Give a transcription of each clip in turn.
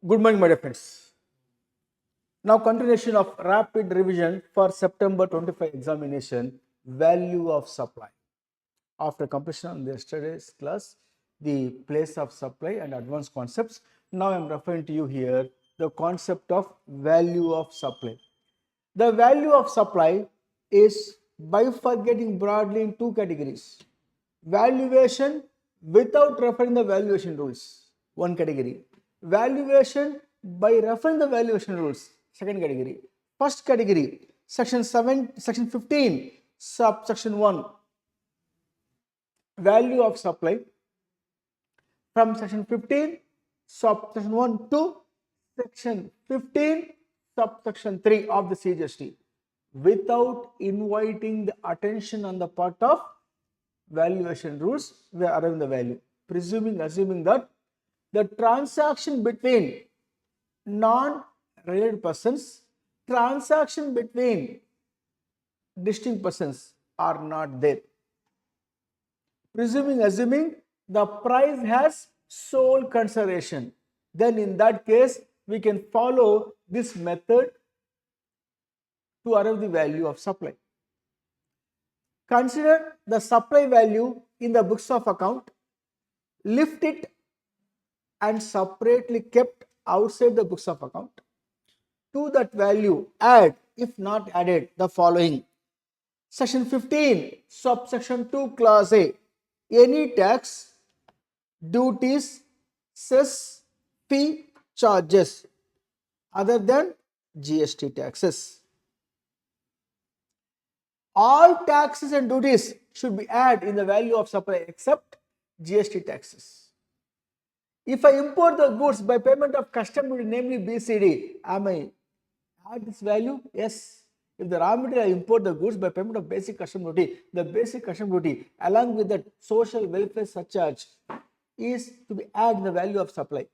Good morning, my dear friends. Now, continuation of rapid revision for September 25 examination, value of supply. After completion of yesterday's class, the place of supply and advanced concepts. Now, I am referring to you here the concept of value of supply. The value of supply is bifurcating broadly in two categories. Valuation without referring the valuation rules, one category. Valuation by referring the valuation rules, second category. First category, section 15, subsection 1, value of supply, from section 15, subsection 1 to section 15, subsection 3 of the CGST, without inviting the attention on the part of valuation rules, we are arriving the value. Assuming that the transaction between non-related persons, transaction between distinct persons are not there. Assuming the price has sole consideration, then in that case we can follow this method to arrive the value of supply. Consider the supply value in the books of account, lift it and separately kept outside the books of account. To that value add, if not added, the following. Section 15, subsection 2, clause A, any tax, duties, cess, fee, charges other than GST taxes. All taxes and duties should be added in the value of supply except GST taxes. If I import the goods by payment of custom duty, namely BCD, am I add this value? Yes. If the raw material I import the goods by payment of basic custom duty, the basic custom duty along with the social welfare surcharge is to be added in the value of supply.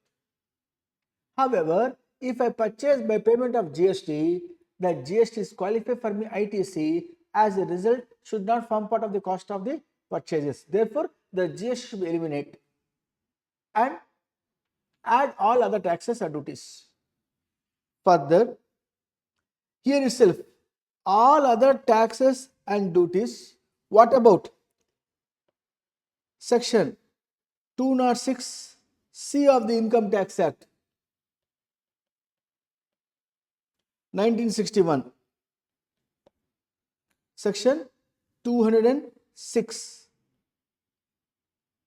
However, if I purchase by payment of GST, that GST is qualified for me ITC, as a result should not form part of the cost of the purchases. Therefore, the GST should be eliminated and add all other taxes or duties. Further, here itself, all other taxes and duties. What about section 206C of the Income Tax Act 1961, section 206,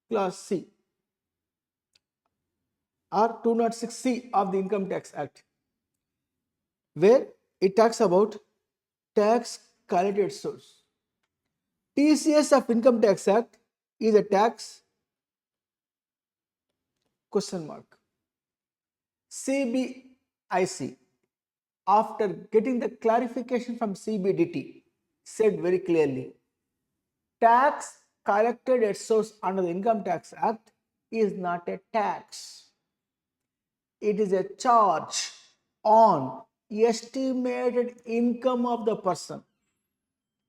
clause C or 206C of the Income Tax Act, where it talks about tax collected at source. TCS of Income Tax Act is a tax ? CBIC, after getting the clarification from CBDT, said very clearly, tax collected at source under the Income Tax Act is not a tax. It is a charge on estimated income of the person.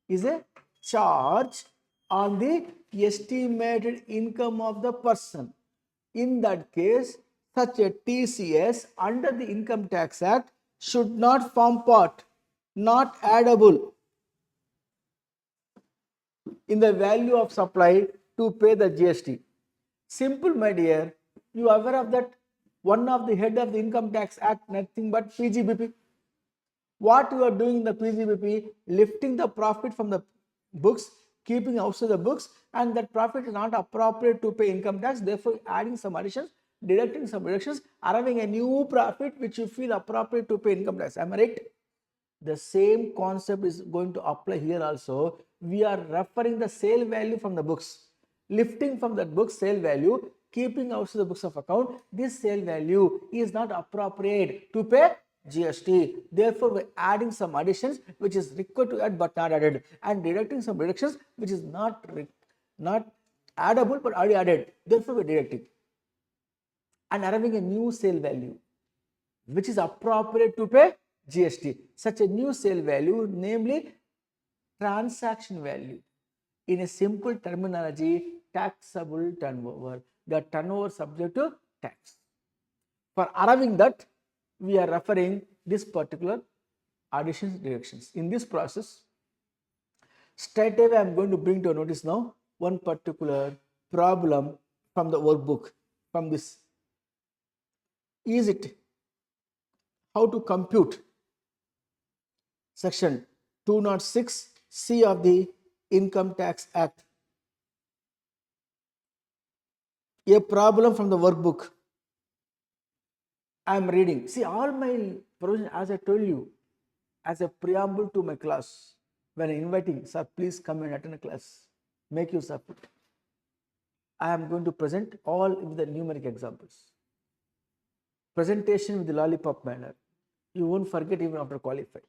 Is a charge on the estimated income of the person. In that case, such a TCS under the Income Tax Act should not form part, not addable in the value of supply to pay the GST. Simple, my dear. You are aware of that? One of the head of the Income Tax Act, nothing but PGBP. What you are doing in the PGBP, lifting the profit from the books, keeping outside the books, and that profit is not appropriate to pay income tax, therefore adding some additions, deducting some reductions, arriving a new profit which you feel appropriate to pay income tax. Am I right? The same concept is going to apply here also. We are referring the sale value from the books, lifting from that book sale value, keeping outside the books of account. This sale value is not appropriate to pay GST. Therefore, we're adding some additions which is required to add but not added, and deducting some reductions which is not addable but already added. Therefore, we're deducting and arriving a new sale value which is appropriate to pay GST. Such a new sale value, namely transaction value. In a simple terminology, taxable turnover. The turnover subject to tax. For arriving that, we are referring this particular additions directions. In this process, straight away I am going to bring to your notice now one particular problem from the workbook from this. Is it how to compute section 206C of the Income Tax Act. A problem from the workbook. I am reading. See, all my provision, as I told you, as a preamble to my class, when inviting, sir, please come and attend a class. Make use of it. I am going to present all with the numeric examples. Presentation with the lollipop manner. You won't forget even after qualify.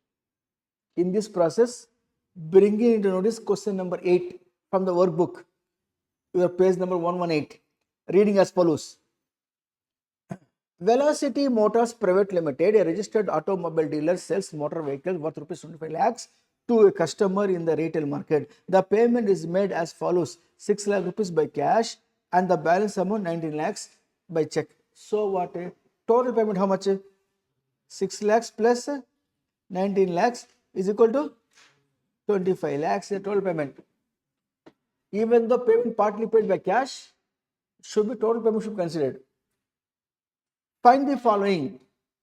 In this process, bringing into notice question number 8 from the workbook, your page number 118, reading as follows. Velocity Motors Private Limited, a registered automobile dealer, sells motor vehicles worth rupees 25 lakhs to a customer in the retail market. The payment is made as follows: 6 lakh rupees by cash and the balance amount 19 lakhs by check. So what? Total payment how much? 6 lakhs plus 19 lakhs is equal to 25 lakhs, the total payment. Even though payment partly paid by cash, should be total payment should be considered. Find the following.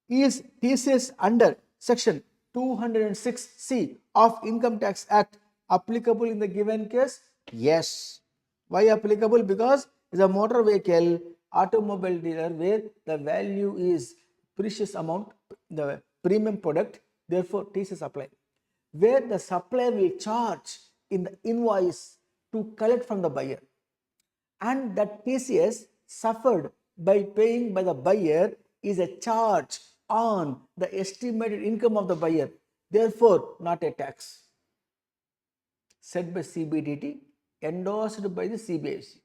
Is TCS under section 206C of Income Tax Act applicable in the given case? Yes. Why applicable? Because it's a motor vehicle automobile dealer where the value is precious amount, the premium product, therefore TCS apply. Where the supplier will charge in the invoice to collect from the buyer, and that TCS suffered by paying by the buyer is a charge on the estimated income of the buyer, therefore not a tax. Set by CBDT, endorsed by the CBIC.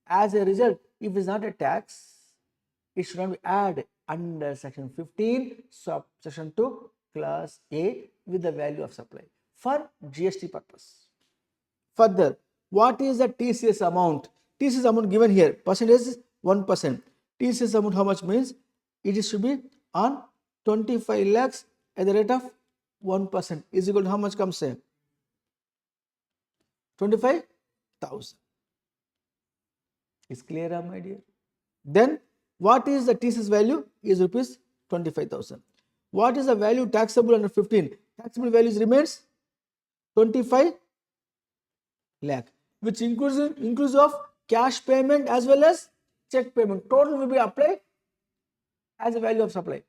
As a result, if it is not a tax, it should not be added under section 15, subsection 2, class A with the value of supply for GST purpose. Further, what is the TCS amount? TCS amount given here, percentage is 1%. TCS amount how much means? It should be on 25 lakhs at the rate of 1% is equal to how much comes here? 25,000. Is clear, my dear? Then what is the TCS value? Is rupees 25,000. What is the value taxable under 15? Taxable values remains 25 lakh, which includes of cash payment as well as check payment. Total will be applied as a value of supply,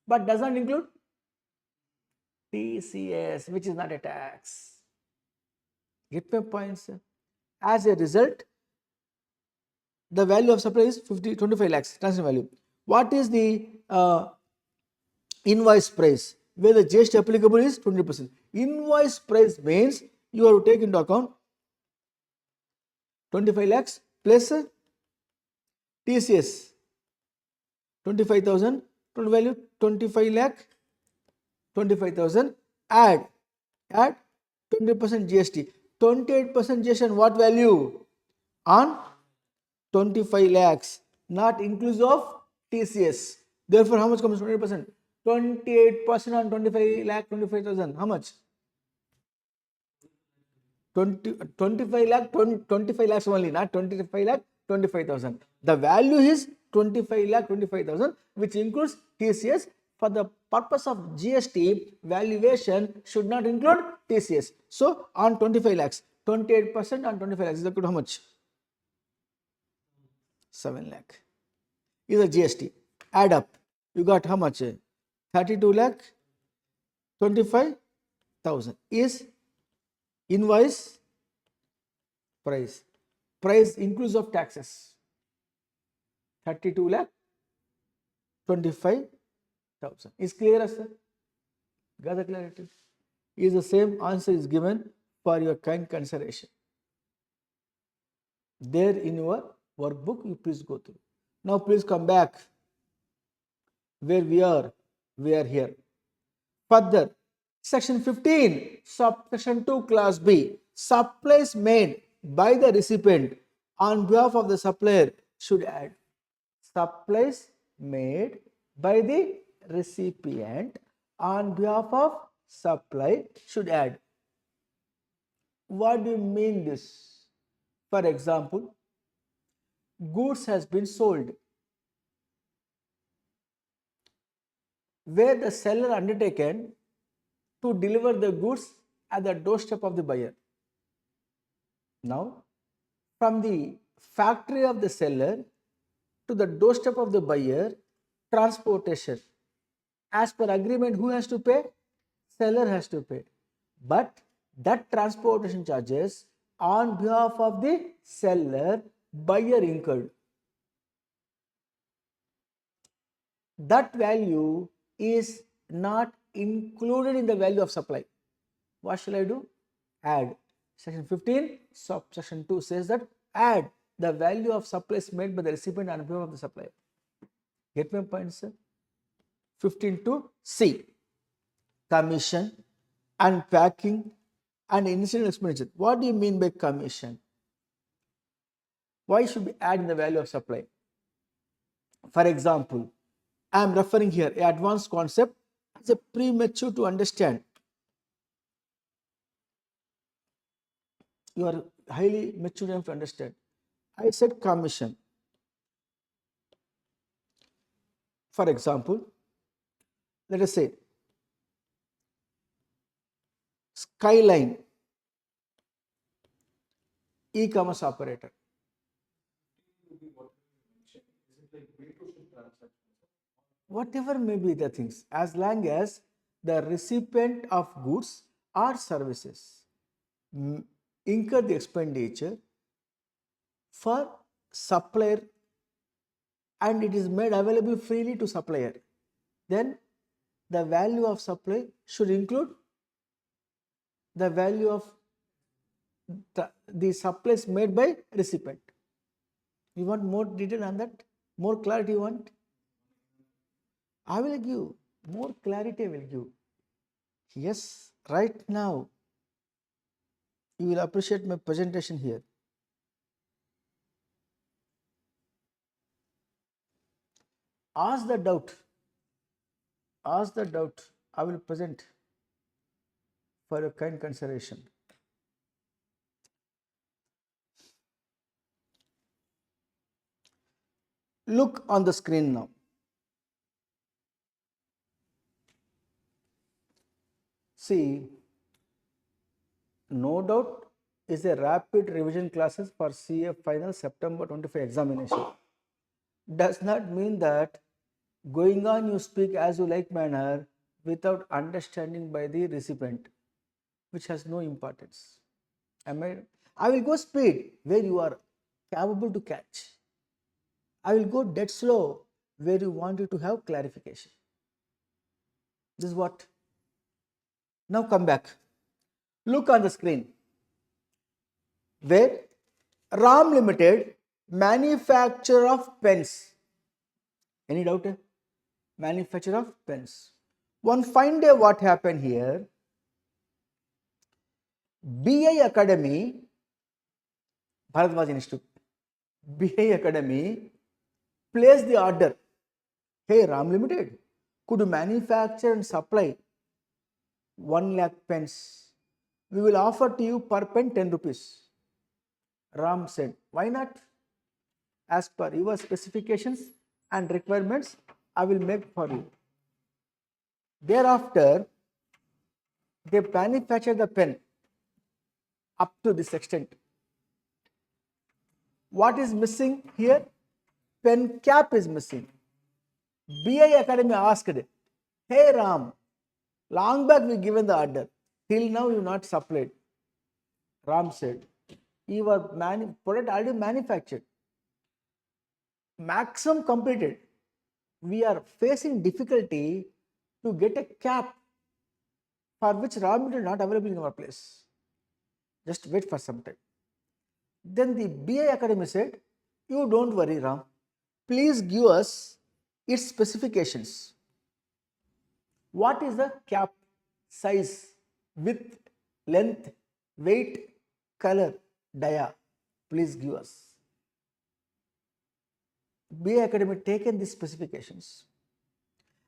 but does not include TCS, which is not a tax. Get my points? As a result, the value of supply is 25 lakhs transaction value. What is the invoice price? Where the GST applicable is 20%. Invoice price means you have to take into account 25 lakhs plus TCS 25,000, total value 25 lakh, 25,000, add 20% GST. 28% GST on what value? On 25 lakhs, not inclusive of TCS. Therefore, how much comes 28%? 28% on 25 lakh, 25,000. How much? 25 lakh, 25 lakhs only, not 25 lakh, 25,000. The value is 25 lakh, 25,000, which includes TCS. For the purpose of GST, valuation should not include TCS. So, on 25 lakhs, 28% on 25 lakhs is equal to how much? 7 lakh. Is a GST. Add up. You got how much? 32 lakh, 25,000 is invoice price. Price inclusive of taxes. 32 lakh, 25,000. Is clear, sir? Got the clarity? Is the same answer is given for your kind consideration. There in your workbook, you please go through. Now please come back where we are here. Further, section 15, subsection 2, class B, supplies made by the recipient on behalf of the supplier should add. Supplies made by the recipient on behalf of supply should add. What do you mean this? For example, goods has been sold where the seller undertaken to deliver the goods at the doorstep of the buyer. Now, from the factory of the seller to the doorstep of the buyer, transportation. As per agreement, who has to pay? Seller has to pay. But that transportation charges on behalf of the seller, buyer incurred. That value is not included in the value of supply. What shall I do? Add. Section 15, subsection 2 says that add the value of supplies made by the recipient on behalf of the supplier. Get my point, sir? 15 C. Commission, unpacking, and incidental expenditure. What do you mean by commission? Why should we add in the value of supply? For example, I am referring here an advanced concept as a premature to understand. You are highly mature enough to understand. I said commission. For example, let us say Skyline e-commerce operator. Whatever may be the things, as long as the recipient of goods or services incur the expenditure for supplier and it is made available freely to supplier, then the value of supply should include the value of the supplies made by recipient. You want more detail on that? More clarity you want? I will give more clarity. I will give. Yes, right now you will appreciate my presentation here. Ask the doubt. Ask the doubt. I will present for your kind consideration. Look on the screen now. See, no doubt is a rapid revision classes for CA final September 25 examination. Does not mean that going on you speak as you like manner without understanding by the recipient, which has no importance. I will go speed where you are capable to catch. I will go dead slow where you wanted to have clarification. This is what. Now come back. Look on the screen where Ram Limited, manufacturer of pens. Any doubt? Manufacturer of pens. One fine day, what happened here? BI Academy, Bharatwaj Institute, BI Academy placed the order. Hey, Ram Limited, could you manufacture and supply 1 lakh pens? We will offer to you per pen 10 rupees. Ram said, why not? As per your specifications and requirements, I will make for you. Thereafter, they manufactured the pen up to this extent. What is missing here? Pen cap is missing. BI Academy asked, hey Ram, long back we given the order. Till now you not supplied. Ram said, your product already manufactured. Maximum completed. We are facing difficulty to get a cap for which raw material not available in our place. Just wait for some time. Then the BI Academy said, you don't worry Ram, please give us its specifications. What is the cap size, width, length, weight, color, dia? Please give us. BA Academy taken these specifications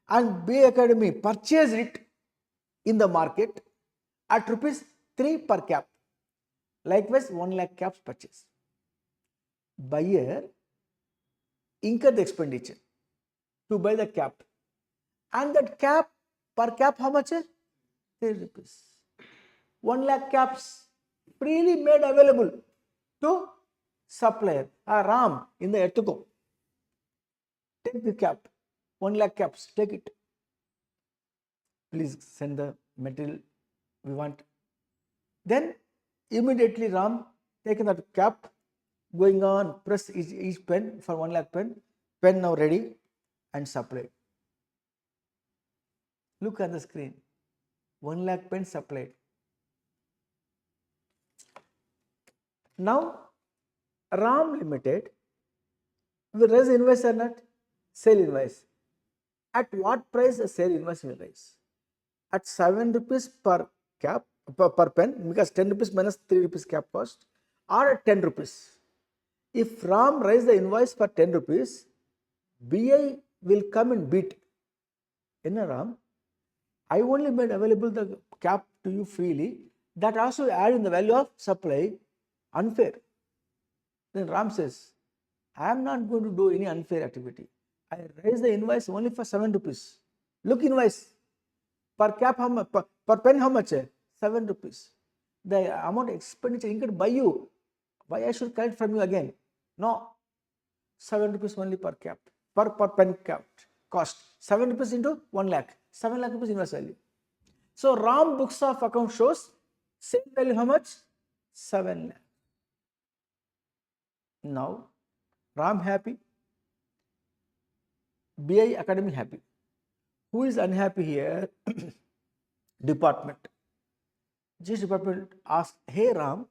and BA Academy purchased it in the market at rupees 3 per cap. Likewise, 1 lakh caps purchase. Buyer incurred the expenditure to buy the cap, and that cap per cap how much? 3 rupees. 1 lakh caps freely made available to supplier. Ram in the Etuko. Take the cap. 1 lakh caps. Take it. Please send the material we want. Then immediately Ram taken that cap, going on, press each pen for 1 lakh pen. Pen now ready and supplied. Look at the screen. 1 lakh pen supplied. Now Ram Limited will raise invoice or not? Sale invoice. At what price the sale invoice will raise? At 7 rupees per cap per pen, because 10 rupees minus 3 rupees cap cost, or at 10 rupees. If Ram raise the invoice for 10 rupees, BI will come and beat. In a Ram, I only made available the cap to you freely. That also add in the value of supply. Unfair. Then Ram says, I am not going to do any unfair activity. I raise the invoice only for 7 rupees. Look, invoice. Per cap, how much? Per pen, how much? 7 rupees. The amount of expenditure incurred by you, why I should collect from you again? No. 7 rupees only per cap. Per pen cap cost. 7 rupees into 1 lakh. 7 lakh rupees invoice value. So Ram books of account shows sale value how much? 7 lakh. Now Ram happy, BI Academy happy. Who is unhappy here? Department. GST department asks, hey Ram,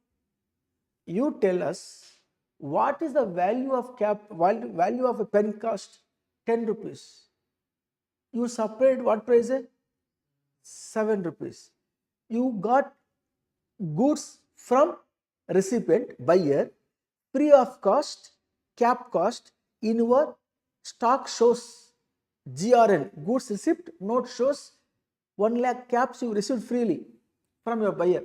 you tell us what is the value of value of a pen cost? 10 rupees. You separate what price? 7 rupees. You got goods from recipient, buyer, free of cost, cap cost. In your stock shows GRN, goods receipt note shows 1 lakh caps you received freely from your buyer.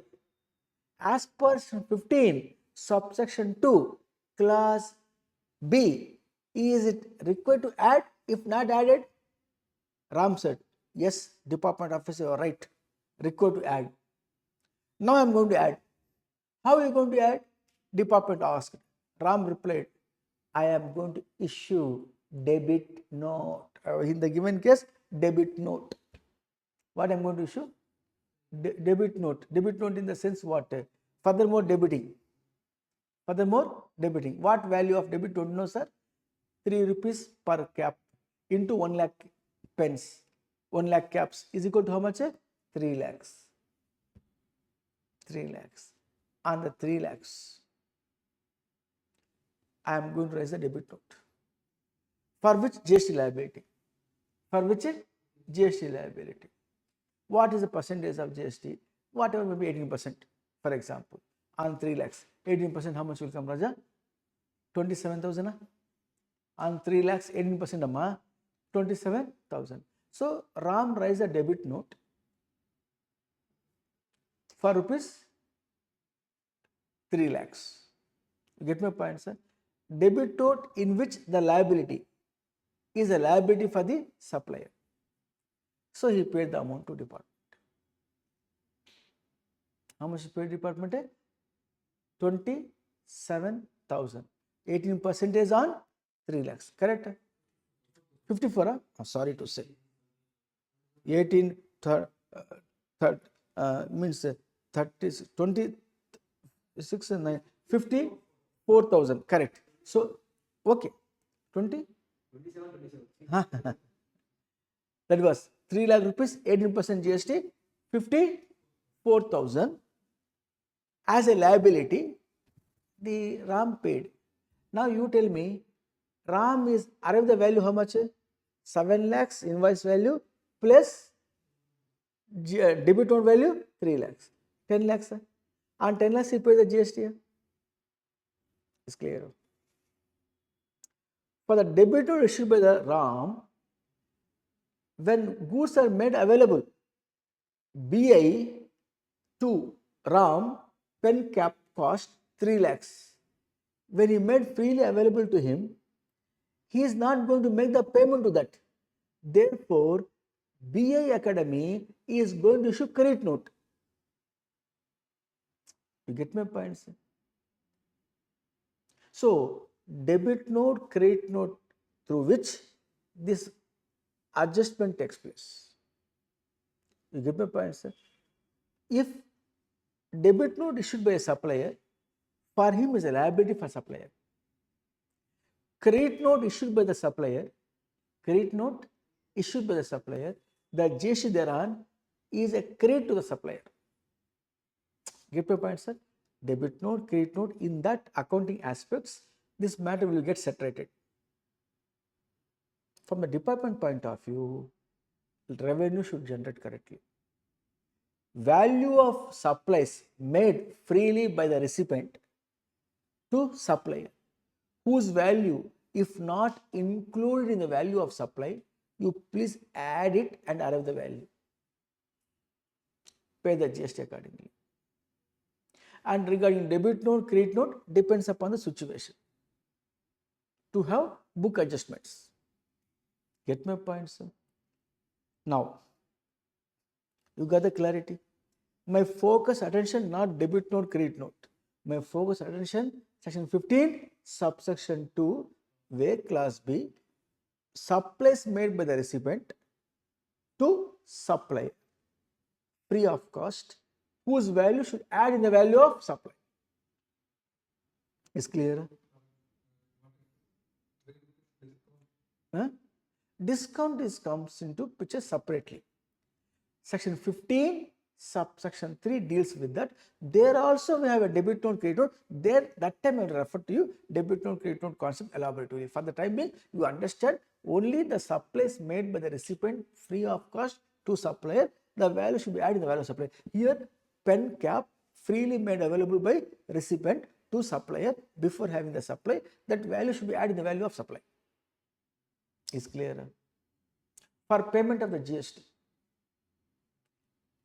As per 15 subsection 2 clause B, is it required to add? If not added, Ram said, yes, department officer, you are right, required to add. Now I am going to add. How are you going to add? Department asked. Ram replied, I am going to issue debit note. In the given case, debit note. What I am going to issue? Debit note. Debit note in the sense what? Furthermore debiting. Furthermore debiting. What value of debit note? No sir. 3 rupees per cap into 1 lakh pence. 1 lakh caps is equal to how much? 3 lakhs. 3 lakhs. On the 3 lakhs, I am going to raise a debit note. For which GST liability? For which GST liability? What is the percentage of GST? Whatever may be 18%, for example. On 3 lakhs, 18% how much will come, Raja? 27,000. On 3 lakhs, 18% amma, 27,000. So Ram raised a debit note for rupees 3 lakhs. You get my point, sir? Debit note in which the liability is a liability for the supplier. So he paid the amount to department. How much he paid department? 27,000. 18% on 3 lakhs. Correct? 54. Sorry to say. 18 means 30, 26 and 9, 54,000. Correct. So, okay. 20? 27. That was 3 lakh rupees, 18% GST, 54,000 as a liability. The Ram paid. Now you tell me, Ram is arrived the value how much? 7 lakhs invoice value plus debit note value 3 lakhs. 10 lakhs. On 10 lakhs he paid the GST. It's clear. For the debit note issued by the RAM, when goods are made available, BI to RAM pen cap cost 3 lakhs. When he made freely available to him, he is not going to make the payment to that. Therefore, BI Academy is going to issue credit note. You get my point, sir? So, debit note, credit note through which this adjustment takes place. You get my point, sir? If debit note issued by a supplier, for him is a liability for supplier. Credit note issued by the supplier, credit note issued by the supplier, the GST thereon is a credit to the supplier. Get my point, sir? Debit note, credit note, in that accounting aspects, this matter will get separated. From the department point of view, revenue should generate correctly. Value of supplies made freely by the recipient to supplier, whose value, if not included in the value of supply, you please add it and arrive the value. Pay the GST accordingly. And regarding debit note, credit note, depends upon the situation to have book adjustments. Get my point, sir? Now, you got the clarity. My focus attention not debit note, credit note. My focus attention section 15, subsection 2, where class B, supplies made by the recipient to supplier, free of cost, whose value should add in the value of supply. Is clear? Huh? Discount comes into picture separately. Section 15, subsection 3 deals with that. There also we have a debit note, credit note. There, that time I will refer to you debit note, credit note concept elaborately. For the time being, you understand only the supplies made by the recipient free of cost to supplier. The value should be added in the value of supplier. Here, pen cap freely made available by recipient to supplier before having the supply. That value should be added in the value of supply. Is clear? For payment of the GST,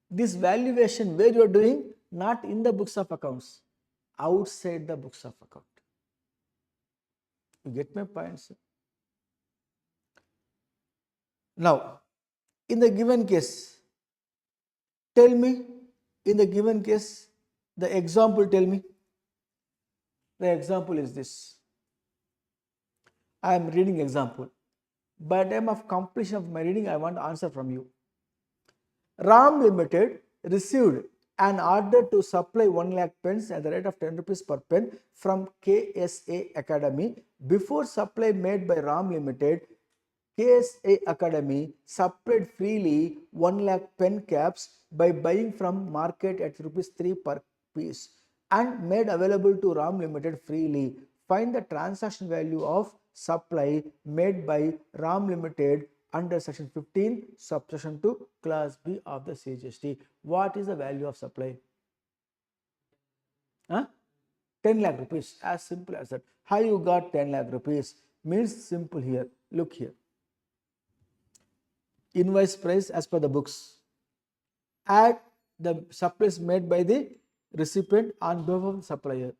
this valuation where you are doing not in the books of accounts, outside the books of account. You get my point, sir? Now, in the given case, tell me, in the given case, the example, tell me. The example is this. I am reading example. By the time of completion of my reading, I want answer from you. RAM Limited received an order to supply 1 lakh pens at the rate of 10 rupees per pen from KSA Academy. Before supply made by RAM Limited, KSA Academy supplied freely 1 lakh pen caps by buying from market at rupees 3 per piece and made available to RAM Limited freely. Find the transaction value of supply made by RAM Limited under section 15, subsection 2, class B of the CGST. What is the value of supply? 10 lakh rupees. As simple as that. How you got 10 lakh rupees? Means simple here. Look here. Invoice price as per the books. Add the supplies made by the recipient on behalf of the supplier.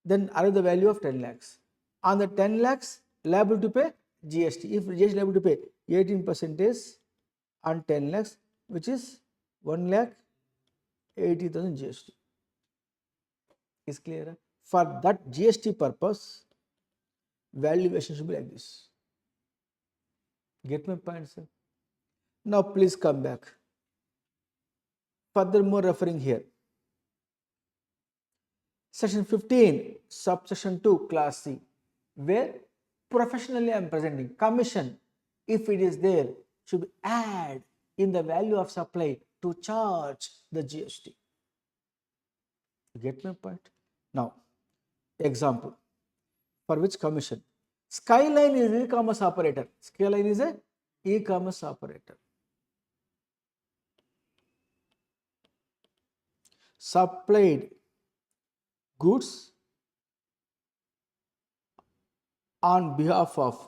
Then arrive the value of 10 lakhs. On the 10 lakhs, liable to pay GST. If GST liable to pay 18% on 10 lakhs, which is 1 lakh 80,000 GST. Is clear? For that GST purpose, valuation should be like this. Get my point, sir? Now please come back. Furthermore, referring here. Section 15, subsection 2, class C, where professionally I am presenting commission, if it is there, should add in the value of supply to charge the GST. You get my point? Now, example, for which commission? Skyline is an e-commerce operator. Skyline is a e-commerce operator. Supplied goods on behalf of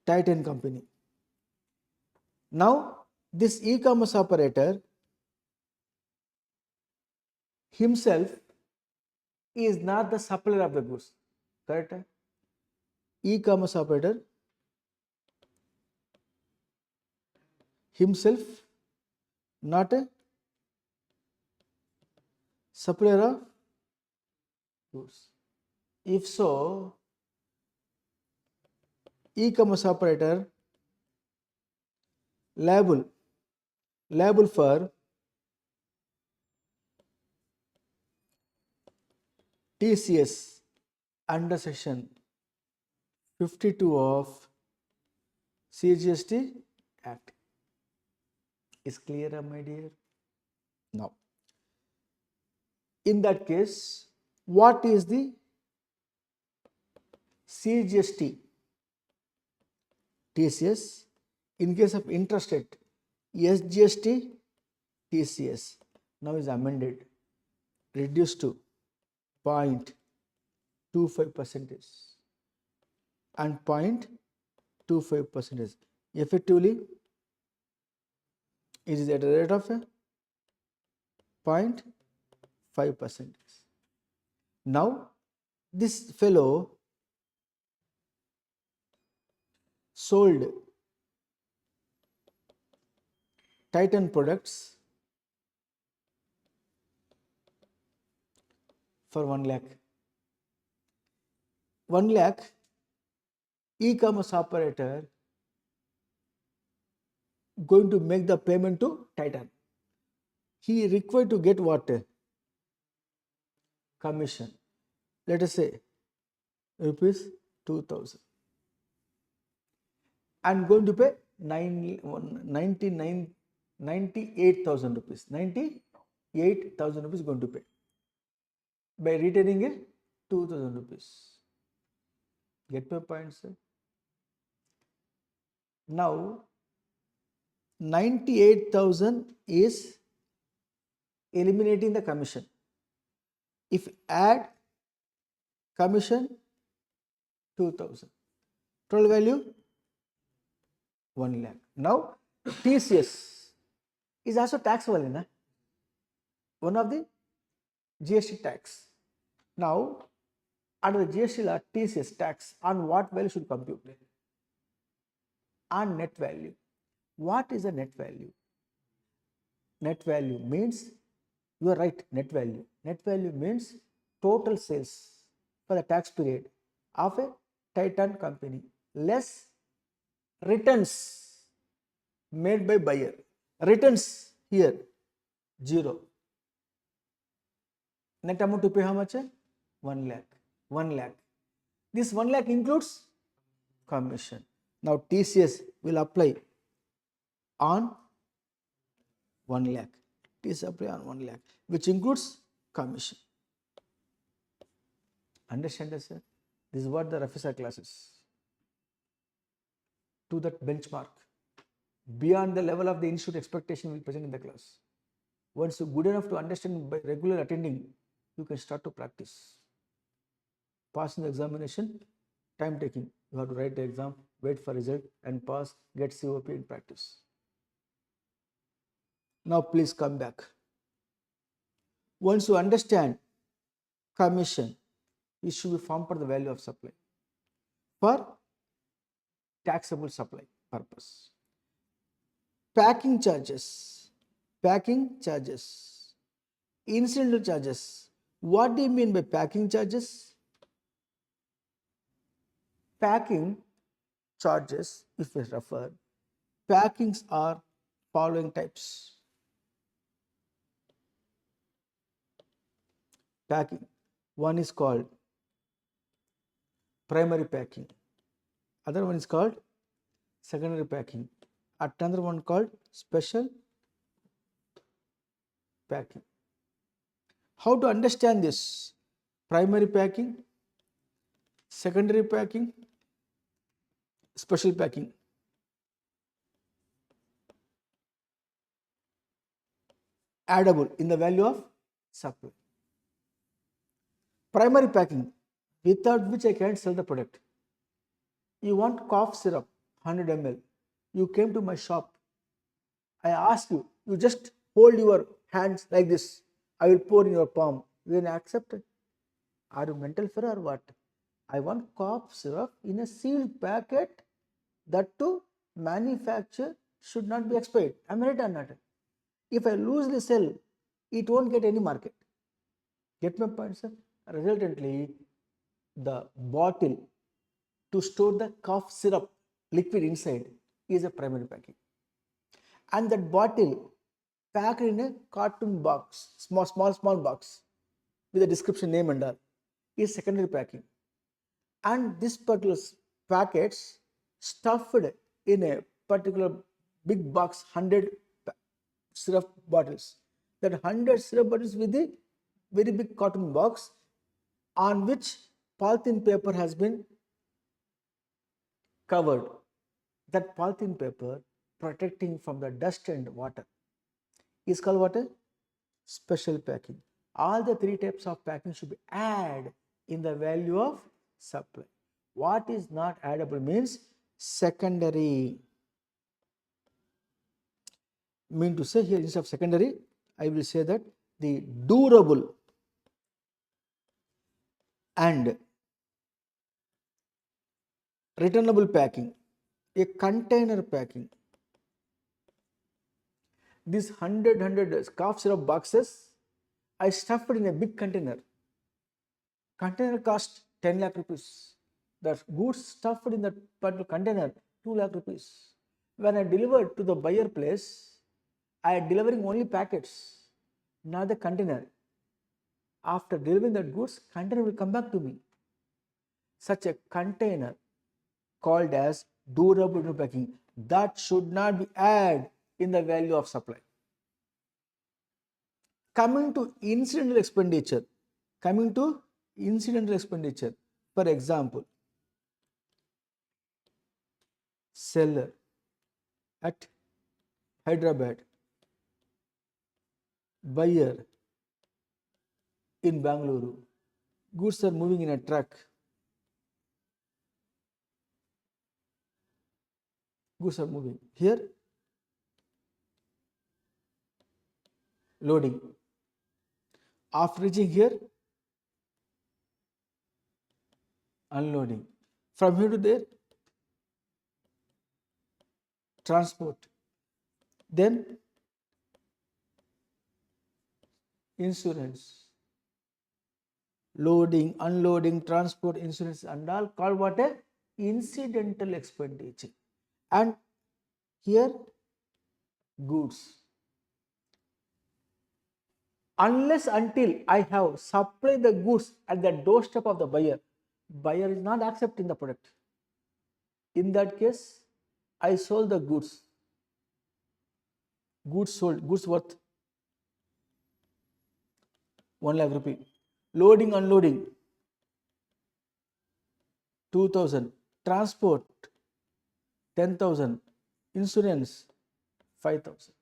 Titan company. Now, this e-commerce operator himself is not the supplier of the goods. Correct? E-commerce operator himself not a supplier of goods. If so, e-commerce operator liable for TCS under section 52 of CGST Act. Is clear, my dear? Now, in that case, what is the CGST TCS? In case of intrastate, SGST TCS now is amended, reduced to 0.25% and 0.25%. Effectively, it is at a rate of 0.5%. Now, this fellow sold Titan products for 1 lakh. 1 lakh, e-commerce operator going to make the payment to Titan. He required to get what? Commission. Let us say rupees 2000. And going to pay 98,000 rupees. 98,000 rupees going to pay by retaining a 2,000 rupees. Get my point, sir? Now, 98,000 is eliminating the commission. If add commission 2,000, total value 1 lakh. Now, TCS is also taxable, na? One of the GST tax. Now, under the GST law, TCS tax on what value should compute? On net value. What is the net value? Net value means, you are right, net value. Net value means total sales for the tax period of a Titan company less returns made by buyer. Returns here 0. Net amount to pay how much? 1 lakh. 1 lakh. This 1 lakh includes commission. Now TCS will apply on 1 lakh. TCS apply on 1 lakh, which includes commission. Understand this, sir? This is what the Rafi sir classes. To that benchmark, beyond the level of the institute expectation will present in the class. Once you're good enough to understand by regular attending, you can start to practice. Passing the examination, time taking. You have to write the exam, wait for result and pass, get COP in practice. Now please come back. Once you understand commission, it should be formed for the value of supply for taxable supply purpose. Packing charges, incidental charges. What do you mean by packing charges? Packing charges, if we refer, packings are following types. Packing. One is called primary packing. Other one is called secondary packing. Another one called special packing. How to understand this? Primary packing, secondary packing, special packing. addable in the value of supply. Primary packing, without which I can't sell the product. You want cough syrup, 100 ml. You came to my shop. I ask you, you just hold your hands like this. I will pour in your palm. Then accept it. Are you mental for or what? I want cough syrup in a sealed packet. That too, manufacture should not be expired. Am I right or not? If I loosely sell, it won't get any market. Get my point, sir? Resultantly, the bottle to store the cough syrup liquid inside is a primary packing. And that bottle packed in a carton box, small box with a description, name and all, is secondary packing. And this particular packets stuffed in a particular big box, 100 syrup bottles. That 100 syrup bottles with a very big cotton box on which polythene paper has been covered. That polythene paper protecting from the dust and water is called what? Special packing. All the three types of packing should be added in the value of supply. What is not addable means secondary. Mean to say here, instead of secondary, I will say that the durable and returnable packing, a container packing. These 100 cough syrup boxes, I stuffed in a big container. Container cost 10 lakh rupees. The goods stuffed in that particular container, 2 lakh rupees. When I delivered to the buyer place, I am delivering only packets, not the container. After delivering that goods, container will come back to me. Such a container called as durable packing, that should not be added in the value of supply. Coming to incidental expenditure, for example, seller at Hyderabad, buyer in Bangalore, goods are moving in a truck. Goods are moving. Here, loading. After reaching here, unloading. From here to there, transport. Then, insurance. Loading, unloading, transport, insurance, and all called what? A incidental expenditure. And here, goods. Unless until I have supplied the goods at the doorstep of the buyer, buyer is not accepting the product. In that case, I sold the goods. Goods sold, goods worth 1 lakh rupee. Loading, unloading, 2,000. Transport, 10,000. Insurance, 5,000.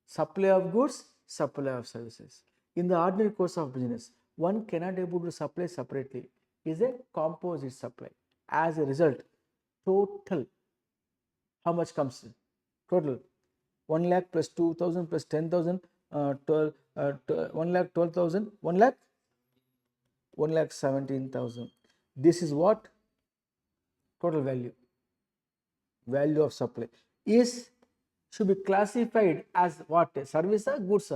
Supply of goods, supply of services. In the ordinary course of business, one cannot able to supply separately. Is a composite supply. As a result, total, how much comes? Total 1 lakh plus 2,000 plus 10,000, 1 lakh 12,000, 1 lakh 17,000. This is what? Total value of supply is should be classified as what? Service or goods?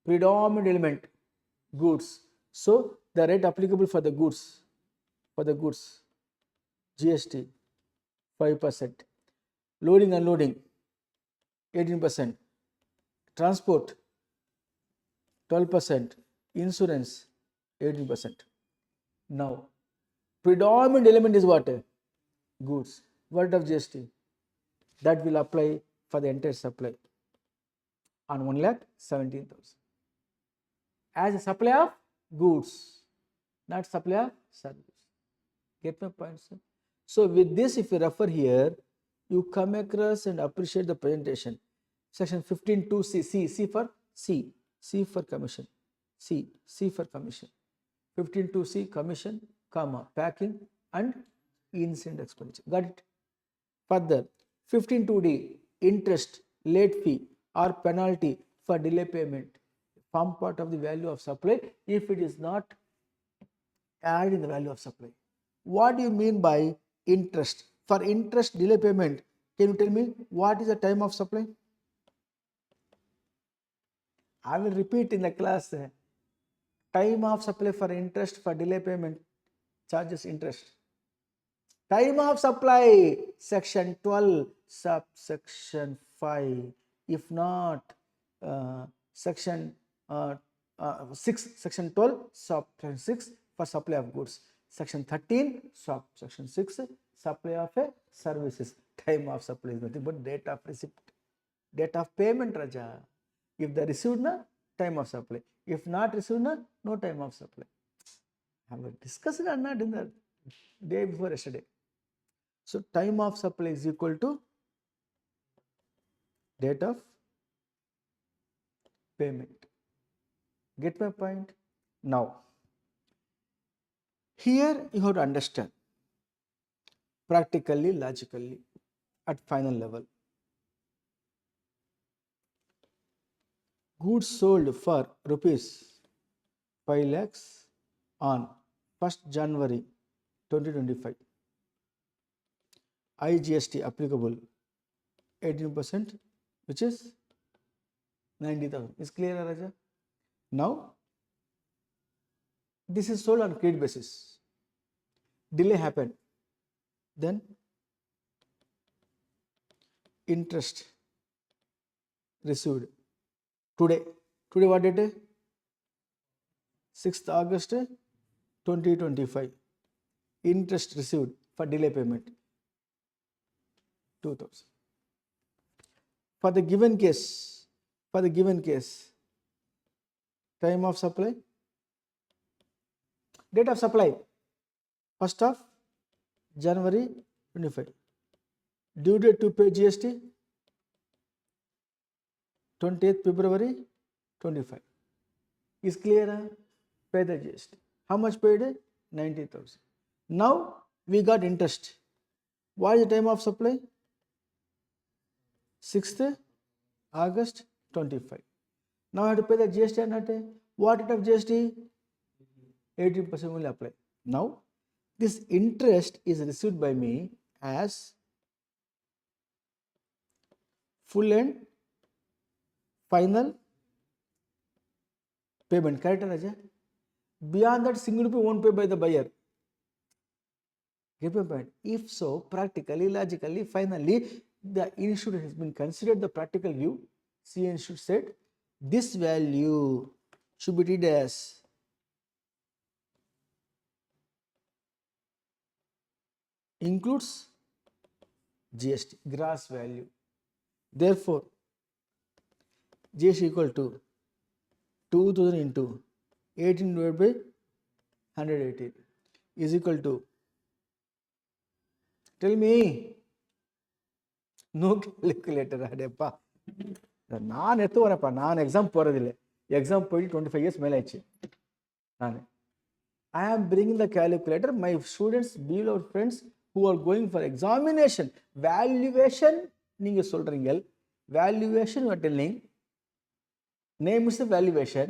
Predominant element, goods. So the rate applicable for the goods, GST 5%, loading unloading 18%, transport 12%, insurance 18%. Now predominant element is what? Goods. What of GST? That will apply for the entire supply on 1 lakh 17,000 as a supply of goods, not supply of service. Get my point, sir? So with this, if you refer here, you come across and appreciate the presentation. Section 15.2c, C for C. C for commission. C. C for commission. 15(2)C commission, comma, packing and incident expenditure. Got it? Further, 15(2)D interest, late fee or penalty for delay payment form part of the value of supply if it is not added in the value of supply. What do you mean by interest? For interest delay payment, can you tell me what is the time of supply? I will repeat in the class. Time of supply for interest for delay payment charges interest. Time of supply, section 12, subsection 5. If not, section 6, section 12, subsection 6 for supply of goods. Section 13, subsection 6, supply of services. Time of supply is nothing but date of receipt. Date of payment, Raja. If they received, na, time of supply. If not received, na, no time of supply. I have discussed it or not in the day before yesterday. So time of supply is equal to date of payment. Get my point? Now, here you have to understand practically, logically, at final level. Goods sold for rupees 5 lakhs on 1st January 2025. IGST applicable 18%, which is 90,000. Is clear, Raja? Now, this is sold on credit basis. Delay happened. Then, interest received today. Today what date? 6th August 2025. Interest received for delay payment 2,000. For the given case, time of supply, date of supply 1st of January 25. Due date to pay GST 20th February 25. Is clear? Pay the GST. How much paid? 90,000. Now we got interest. What is the time of supply? 6th August 25. Now I have to pay the GST or not? What rate of GST? 18% will apply. Now this interest is received by me as full and final payment. Correct, Raja? Beyond that, single rupee won't pay by the buyer. Get my point? If so, practically, logically, finally, the institute has been considered the practical view. CA Institute said this value should be treated as includes GST, gross value. Therefore, GST equal to 2000 into 18 divided by 118 is equal to, tell me, no calculator. நான் எடுத்து வரப்பா, நான் exam போறதில்லை. Exam போயிட்டு 25 years மேலே ஆயிடுச்சு. I am bringing the calculator. My students, beloved friends who are going for examination, valuation, நீங்க சொல்றீங்க, valuation you are telling, name is the valuation.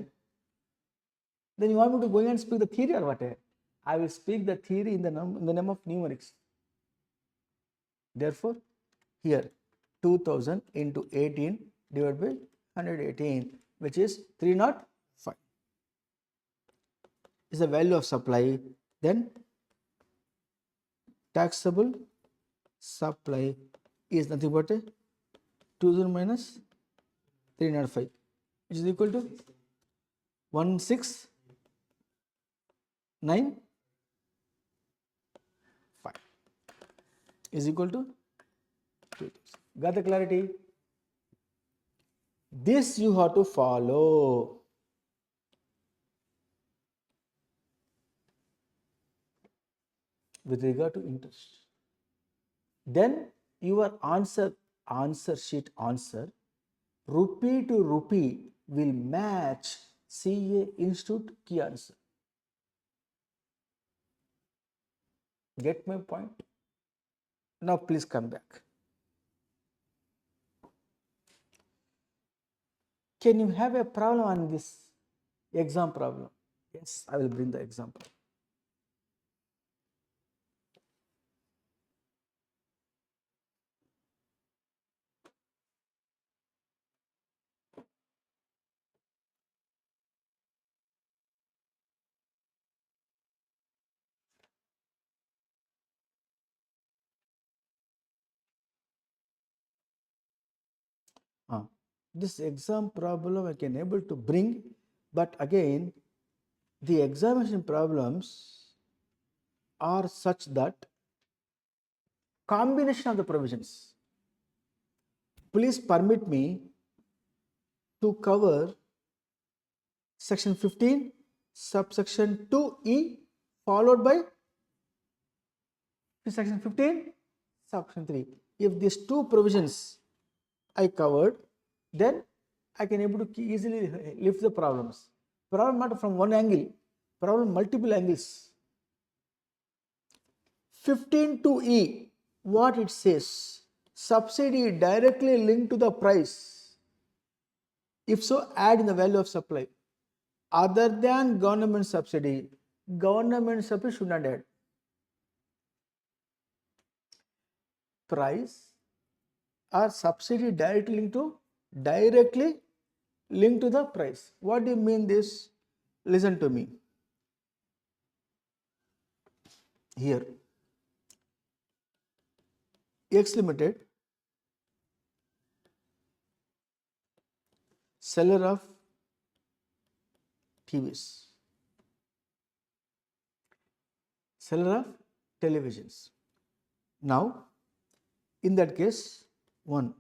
Then you want me to go and speak the theory or what? I will speak the theory in the name of numerics. Therefore, here 2000 into 18 divided by 118, which is 305, is the value of supply. Then taxable supply is nothing but 2000 minus 305, which is equal to 1695 is equal to 2000. Got the clarity? This you have to follow. With regard to interest. Then your answer sheet answer, rupee to rupee will match CA Institute key answer. Get my point? Now please come back. Can you have a problem on this exam problem? Yes, I will bring the example. This exam problem I can able to bring, but again the examination problems are such that combination of the provisions. Please permit me to cover section 15 subsection 2E followed by section 15 subsection 3. If these two provisions I covered, then I can able to easily lift the problems. Problem not from one angle, problem multiple angles. 15(2)E, what it says? Subsidy directly linked to the price. If so, add in the value of supply. Other than government subsidy should not add. Price or subsidy directly linked to the price. What do you mean this? Listen to me. Here, X Limited, seller of TVs, seller of televisions. Now, in that case, one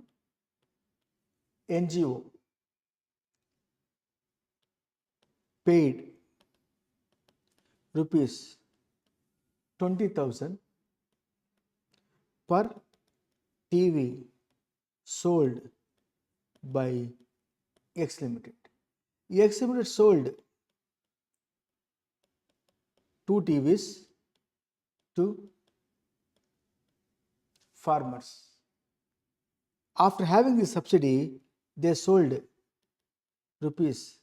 NGO paid rupees 20,000 per TV sold by X Limited. X Limited sold 2 TVs to farmers. After having the subsidy, they sold rupees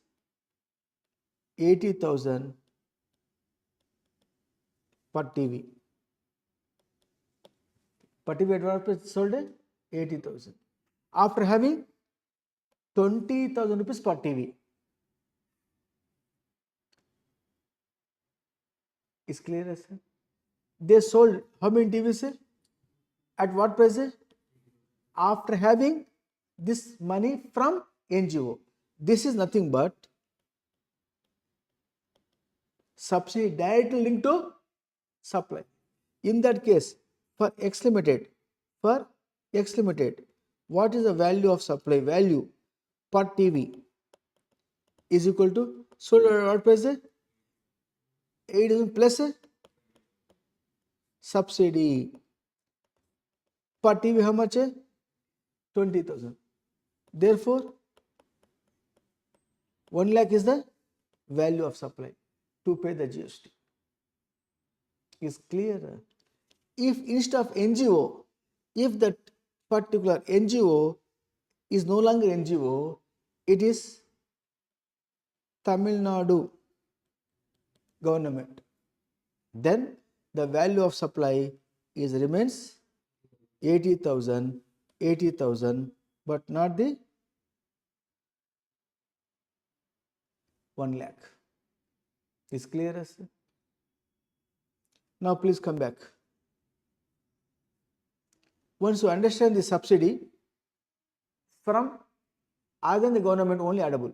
80,000 per TV. Per TV advertisement sold 80,000. After having 20,000 rupees per TV. Is clear, sir? They sold how many TVs, sir? At what price, sir? After having this money from NGO. This is nothing but subsidy directly linked to supply. In that case, for X Limited, what is the value of supply? Value per TV is equal to sold at what price? 8,000 plus subsidy. Per TV how much? 20,000. Therefore, 1 lakh is the value of supply to pay the GST. Is clear? If instead of NGO, if that particular NGO is no longer NGO, it is Tamil Nadu government, then the value of supply is remains 80,000, but not the 1 lakh. Is clear, as? Now please come back. Once you understand the subsidy from other than the government only addable.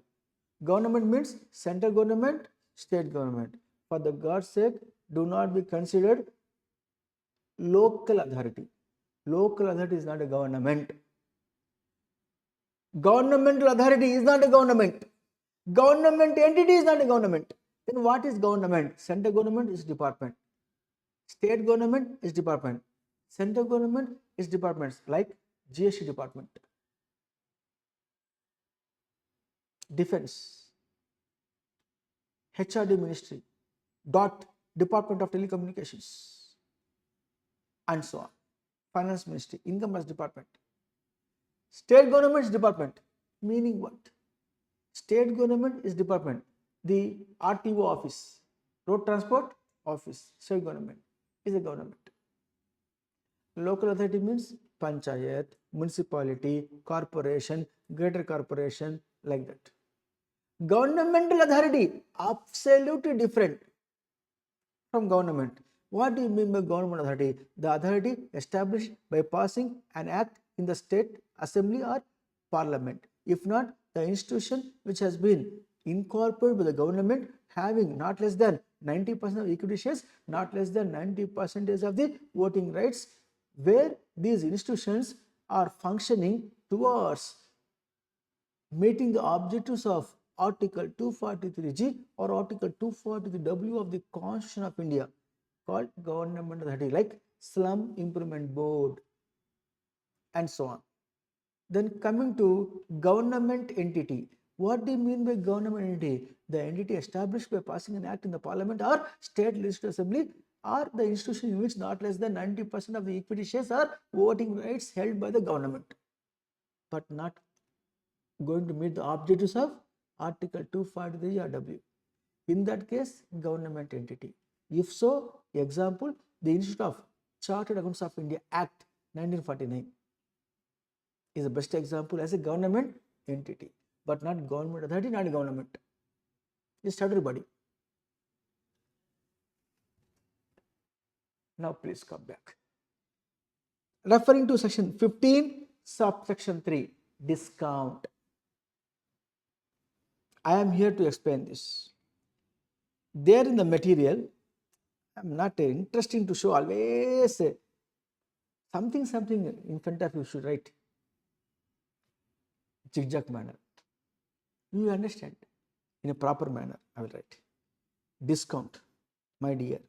Government means central government, state government. For the God's sake, do not be considered local authority. Local authority is not a government. Governmental authority is not a government. Government entity is not a government. Then what is government? Central government is department. State government is department. Central government is departments like GST department. Defense, HRD Ministry, dot Department of Telecommunications, and so on. Finance Ministry, Income Tax Department. State Government's Department, meaning what? State Government is department. The RTO office, Road Transport Office, state government is a government. Local authority means panchayat, municipality, corporation, greater corporation, like that. Governmental authority, absolutely different from government. What do you mean by government authority? The authority established by passing an act in the state assembly or parliament. If not, the institution which has been incorporated by the government having not less than 90% of equity shares, not less than 90% of the voting rights, where these institutions are functioning towards meeting the objectives of Article 243G or Article 243W of the Constitution of India, called government authority, like Slum Improvement Board and so on. Then coming to government entity. What do you mean by government entity? The entity established by passing an act in the parliament or state legislative assembly, or the institution in which not less than 90% of the equity shares are voting rights held by the government, but not going to meet the objectives of Article 243 RW. In that case, government entity. If so, example, the Institute of Chartered Accountants of India Act 1949 is the best example as a government entity, but not government authority, not government. Just everybody. Now please come back. Referring to section 15, subsection 3, discount. I am here to explain this. There in the material, I am not interesting to show always something in front of you should write. Zigzag manner. You understand? In a proper manner, I will write. Discount, my dear.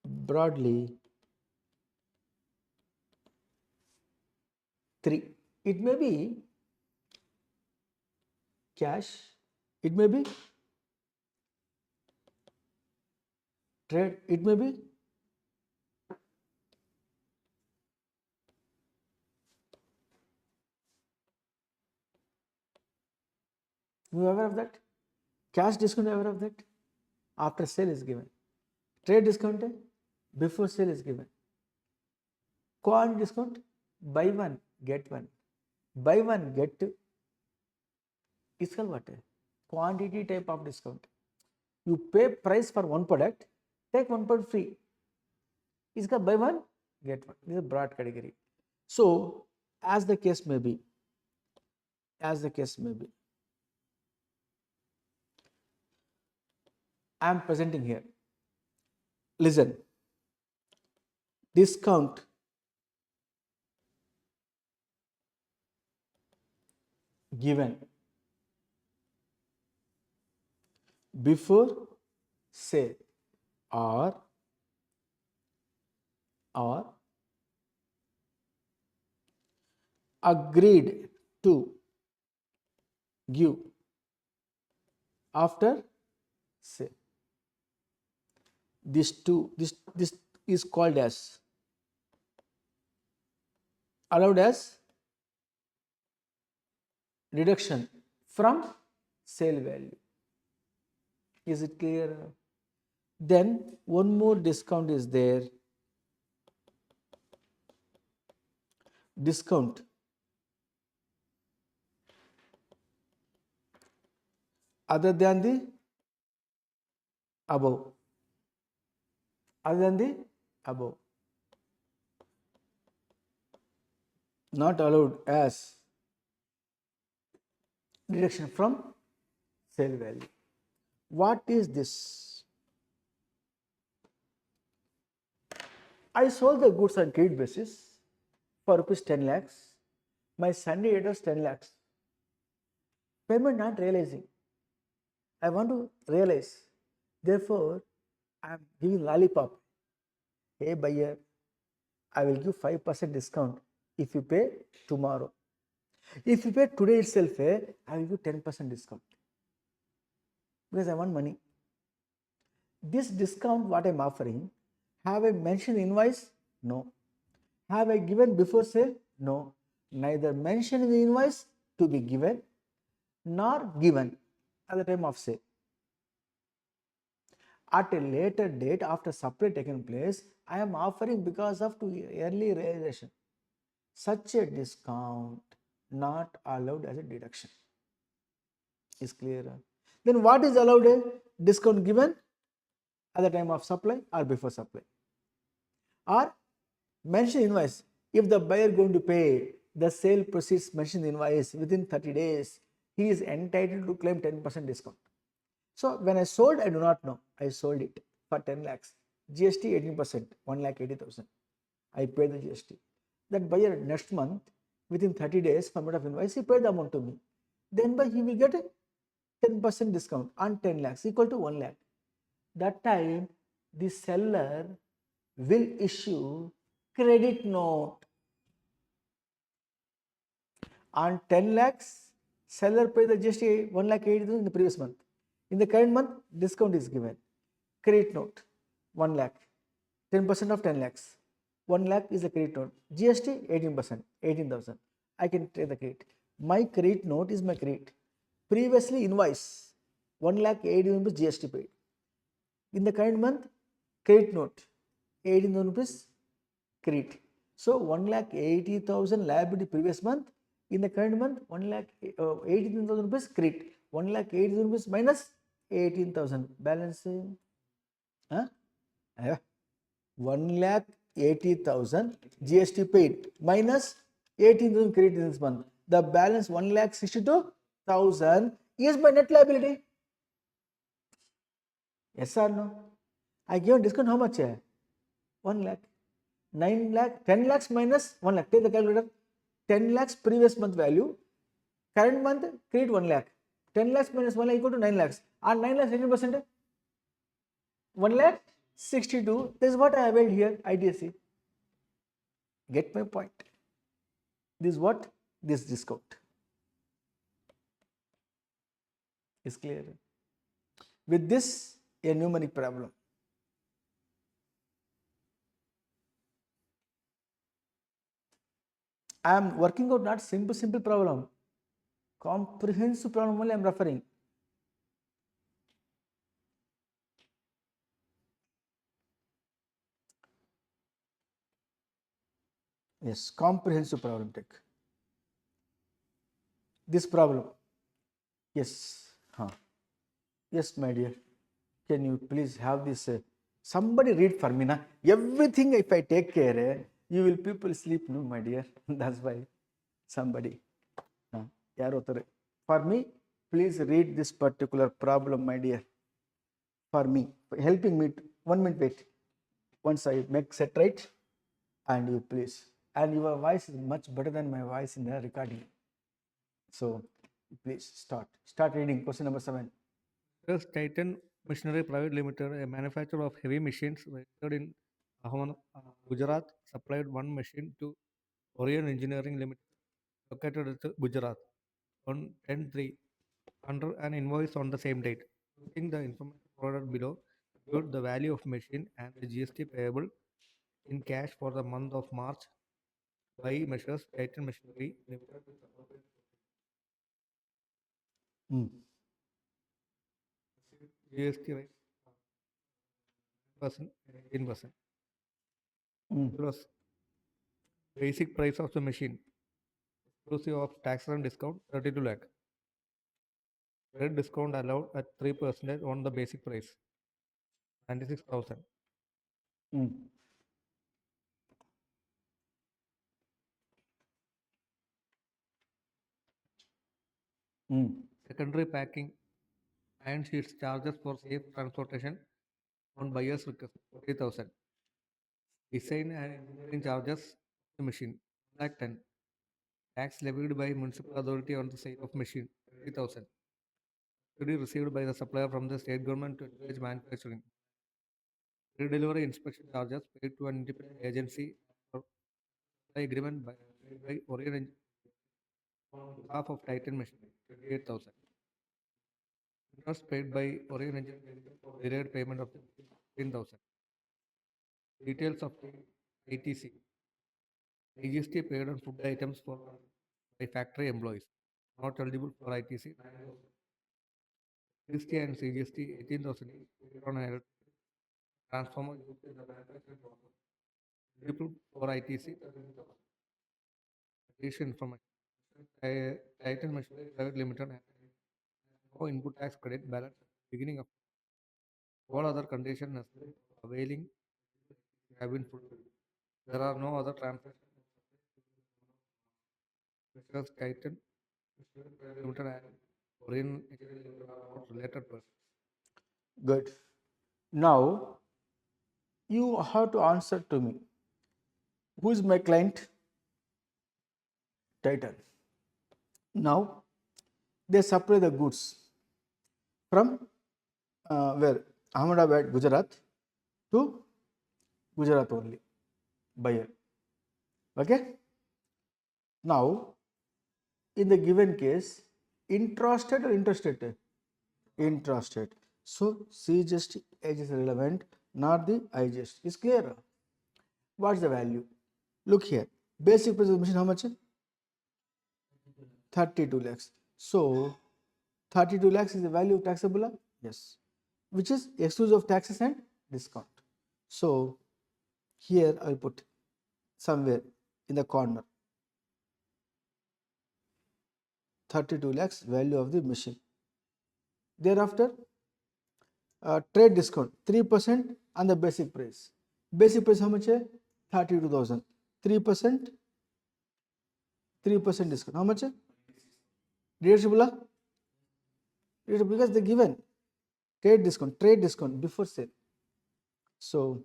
Broadly, 3. It may be cash, it may be trade, it may be you are aware of that? Cash discount, you are aware of that? After sale is given. Trade discount, before sale is given. Quantity discount, buy one, get one. Buy one, get two. It's called what? Quantity type of discount. You pay price for one product, take one product free. It's called buy one, get one. This is a broad category. So, as the case may be, I am presenting here. Listen, discount given before sale or agreed to give after sale. This is called as allowed as reduction from sale value. Is it clear? Then one more discount is there. Discount other than the above. Not allowed as reduction from sale value. What is this? I sold the goods on credit basis for rupees 10 lakhs. My Sunday rate was 10 lakhs. Payment not realizing. I want to realize. Therefore, I am giving lollipop. Hey buyer, I will give 5% discount if you pay tomorrow. If you pay today itself, I will give 10% discount because I want money. This discount what I am offering, have I mentioned invoice? No. Have I given before sale? No. Neither mentioned in the invoice to be given nor given at the time of sale. At a later date after supply taken place, I am offering because of early realization. Such a discount not allowed as a deduction. Is clear? Then what is allowed? A discount given at the time of supply or before supply, or mention invoice. If the buyer going to pay the sale proceeds mentioned invoice within 30 days, he is entitled to claim 10% discount. So when I sold, I do not know. I sold it for 10 lakhs. GST 18%, 1,80,000. I paid the GST. That buyer next month, within 30 days from of invoice, he paid the amount to me. Then by he will get a 10% discount on 10 lakhs equal to 1 lakh. That time the seller will issue credit note on 10 lakhs. Seller pay the GST 1,80,000 in the previous month. In the current month, discount is given. Credit note 1 lakh, 10% of 10 lakhs. 1 lakh is the credit note. GST 18%, 18,000. I can take the credit. My credit note is my credit. Previously invoice 1,80,000 rupees GST paid. In the current month, credit note 18,000 rupees credit. So 1,80,000 liability previous month. In the current month, 1,18,000 rupees credit. 1,80,000 rupees minus 18,000. Balance. Huh? 1,80,000 GST paid minus 18,000 credit in this month. The balance 1,62,000 is my net liability. Yes or no? I give discount how much? 1 lakh. 9 lakh, 10 lakhs minus 1 lakh. Take the calculator. 10 lakhs previous month value. Current month credit 1 lakh. 10 lakhs minus 1 lakh equal to 9 lakhs. And 9 lakhs 18%. 1 lakh 62. This is what I availed here, IDSC. Get my point. This is what? This discount. Is clear? With this, a numeric problem. I am working out not simple problem. Comprehensive problem only I am referring. Yes, comprehensive problem take. This problem. Yes. Yes, my dear. Can you please have this? Somebody read for me now. Everything if I take care, you will people sleep, no, my dear. That's why somebody. For me, please read this particular problem, my dear. For me, helping me. 1 minute wait. Once I make set right, and you please. And your voice is much better than my voice in the recording. So please start reading question number 7. Thus, Titan Machinery Private Limited, a manufacturer of heavy machines registered in Ahmedabad, Gujarat, supplied one machine to Orion Engineering Limited, located at Gujarat, on 10/3 under an invoice on the same date. Using the information provided below, compute the value of machine and the GST payable in cash for the month of March by measures Titan Machinery Limited with appropriate GST rate 9%, 18%. Plus basic price of the machine, exclusive of tax and discount, 32 lakh. Credit discount allowed at 3% on the basic price, 96,000. Secondary packing and sheets charges for safe transportation on buyer's request, 40,000. Design and engineering charges of the machine, 1,10,000. Tax levied by municipal authority on the sale of machine, 30,000. Subsidy received by the supplier from the state government to encourage manufacturing. Pre-delivery inspection charges paid to an independent agency for supply agreement by by Orion on behalf of Titan Machinery, 28,000. Interest paid by Orion Engineering for delayed payment of 15,000. Details of ITC. IGST paid on food items for by factory employees. Not eligible for ITC. 9,000. GST and CGST 18,000 paid on a transformer used in the manufacturing process. Eligible for ITC. 13,000. Addition information. Titan Machinery Private Limited has no input tax credit balance at the beginning of all other conditions necessary for availing have been fulfilled. There are no other transactions because Titan Machinery Private Limited and Orion Engineering Limited are not related persons. Good. Now you have to answer to me. Who is my client? Titan. Now they supply the goods from where? Ahmedabad, Gujarat to Gujarat only. Buyer. Okay. Now in the given case, intrastate or interstate? Intrastate. So CGST age is relevant, not the IGST. Is clear? What's the value? Look here. Basic price of the machine how much? 32 lakhs. So 32 lakhs is the value of taxable? Yes. Which is exclusive of taxes and discount. So here I'll put somewhere in the corner 32 lakhs value of the machine. Thereafter trade discount 3% on the basic price. Basic price how much? 32,000. 3% discount. How much? Deductible? Because they given trade discount before sale. So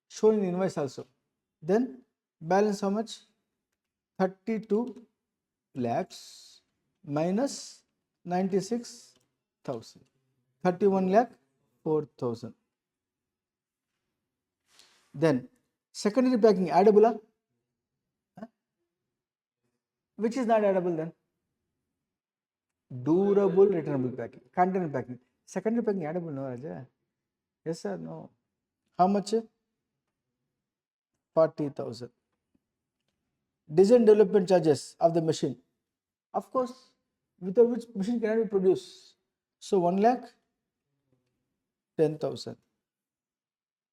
show in the invoice also. Then balance how much? 32 lakhs minus 96,000. 31 lakh 4,000. Then secondary packing addable? Which is not addable then? Durable returnable packing, container packing. Secondary packing addable, no Raja? Yes or no? How much? 40,000. Design development charges of the machine. Of course, without which machine cannot be produced. So 1 lakh 10,000.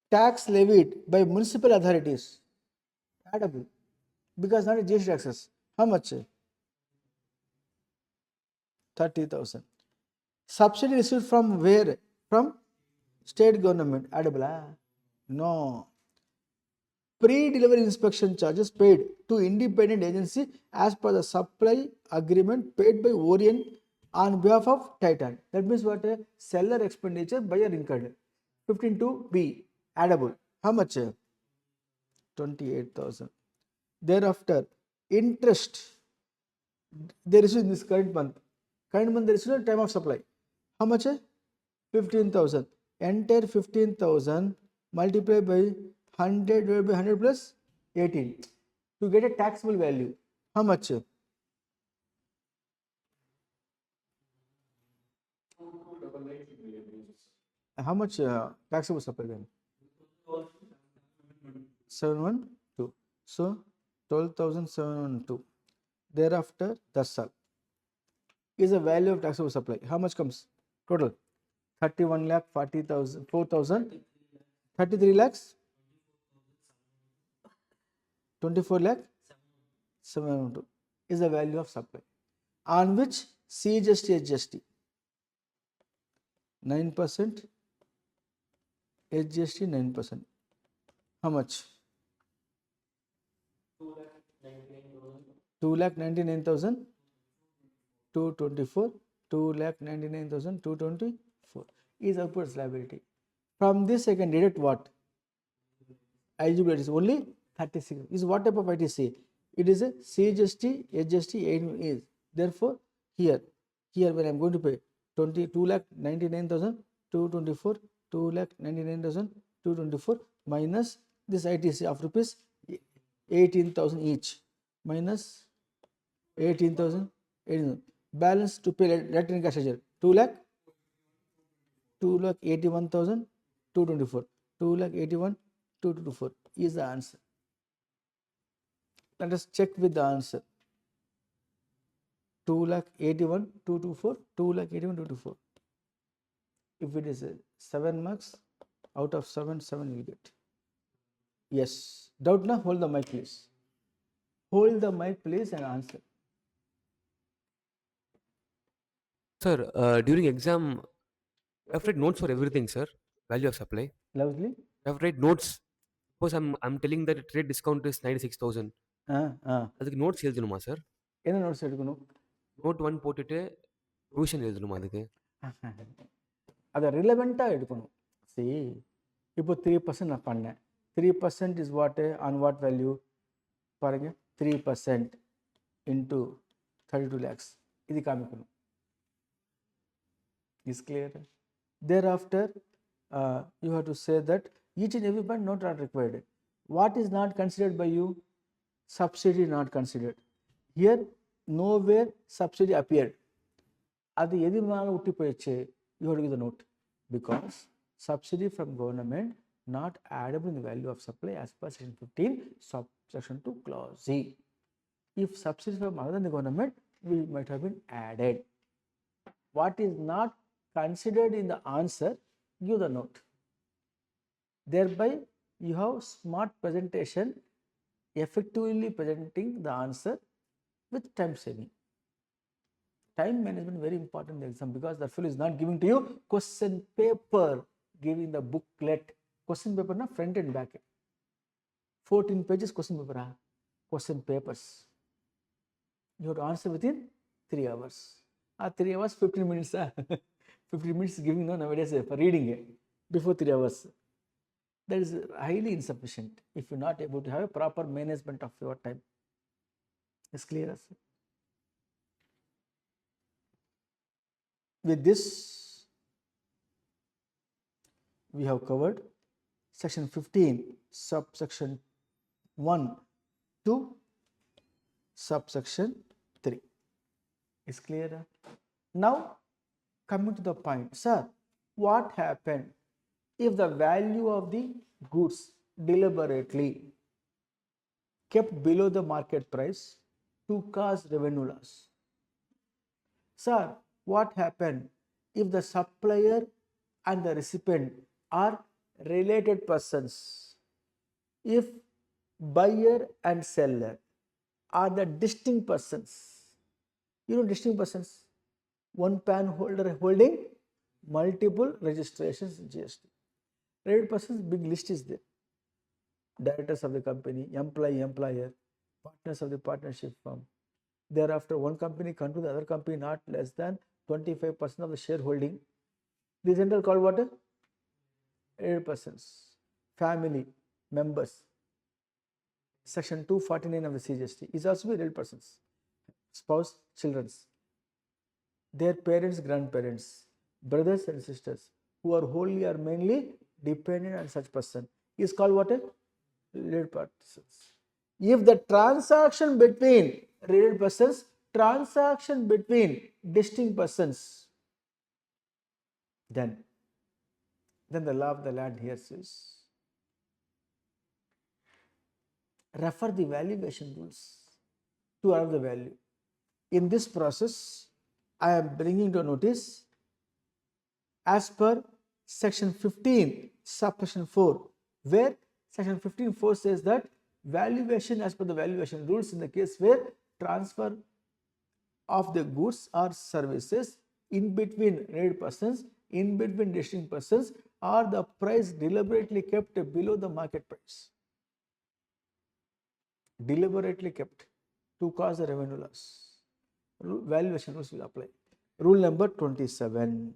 Tax levied by municipal authorities. Addable. Because not a GST taxes. How much? 30,000. Subsidy received from where? From state government. Addable? No. Pre-delivery inspection charges paid to independent agency as per the supply agreement paid by Orion on behalf of Titan. That means what? Seller expenditure buyer incurred. 15(2)(b). Addable. How much? 28,000. Thereafter, interest they receive in this current month. Current month they receive at time of supply. How much? 15,000. Entire 15,000 multiplied by 100 divided by 100 plus 18 to get a taxable value. How much? How much taxable supply then? 712. So 12,712. Thereafter, that's all. Is the value of taxable supply. How much comes? Total 31 lakh 40,000, 4,000, 33 lakhs, 24 lakh 712 is the value of supply, on which CGST HGST 9%, HGST 9%. How much? 2,99,224, 2,99,224 is upwards liability. From this I can deduct what? Eligibility is only 36. Is what type of ITC? It is a CGST, HGST is. Therefore, here when I am going to pay 2,99,224, 2,99,224 minus this ITC of rupees 18,000 each. minus 18,000, 18,000. Balance to pay letter in cash ledger 2 lakh, 2,81,224. 2,81,224 is the answer. Let us check with the answer. 2,81,224, 2,81,224. If it is 7 marks, out of 7, 7 you get. Yes. Doubt na? Hold the mic please. Hold the mic please and answer. Sir, during exam, I have to write notes for everything, sir. Value of supply. Lovely. I have to write notes. Suppose I'm telling that trade discount is 96,000. அதுக்கு notes எழுதணுமா sir? என்ன notes எடுக்கணும்? Note 1 போட்டுட்டு provision எழுதணுமா அதுக்கு? அதை ரிலவெண்ட்டாக எடுக்கணும். See, இப்போ 3% நான் பண்ணேன். 3% is what on what value? பாருங்க 3% into 32 lakhs. இது காமிக்கணும். Is clear? Thereafter, you have to say that each and every point not required. What is not considered by you? Subsidy not considered. Here, nowhere subsidy appeared. அது எதுனால விட்டு போயிடுச்சு? You have to give the note because subsidy from government not addable in the value of supply as per section 15 subsection 2 clause C. If subsidy from other than the government, we might have been added. What is not considered in the answer, give the note. Thereby, you have smart presentation, effectively presenting the answer with time saving. Time management very important in the exam because the fellow is not giving to you question paper, giving the booklet. Question paper na front and back. 14 pages question paper. Question papers. You have to answer within 3 hours. 3 hours, 15 minutes. 15 minutes giving no nowadays for reading before 3 hours. That is highly insufficient if you are not able to have a proper management of your time. It's clear. With this, we have covered section 15, subsection 1 to subsection 3. Is clear? Now, coming to the point, sir, what happened if the value of the goods deliberately kept below the market price to cause revenue loss? Sir, what happened if the supplier and the recipient are related persons? If buyer and seller are the distinct persons, you know distinct persons, one PAN holder holding multiple registrations in GST. Related persons, big list is there. Directors of the company, employee, employer, partners of the partnership firm. Thereafter, one company control the other company not less than 25% of the shareholding. These are called what? Related persons. Family members. Section 249 of the CGST is also related persons. Spouse, children, their parents, grandparents, brothers and sisters who are wholly or mainly dependent on such person is called what? Related persons. If the transaction between related persons, transaction between distinct persons, then the law of the land here says, refer the valuation rules to arrive the value. In this process, I am bringing to notice as per section 15, subsection 4, where section 15.4 says that valuation as per the valuation rules in the case where transfer of the goods or services in between related persons, in between distinct persons, or the price deliberately kept below the market price. Deliberately kept to cause the revenue loss. Valuation rules will apply. Rule number 27.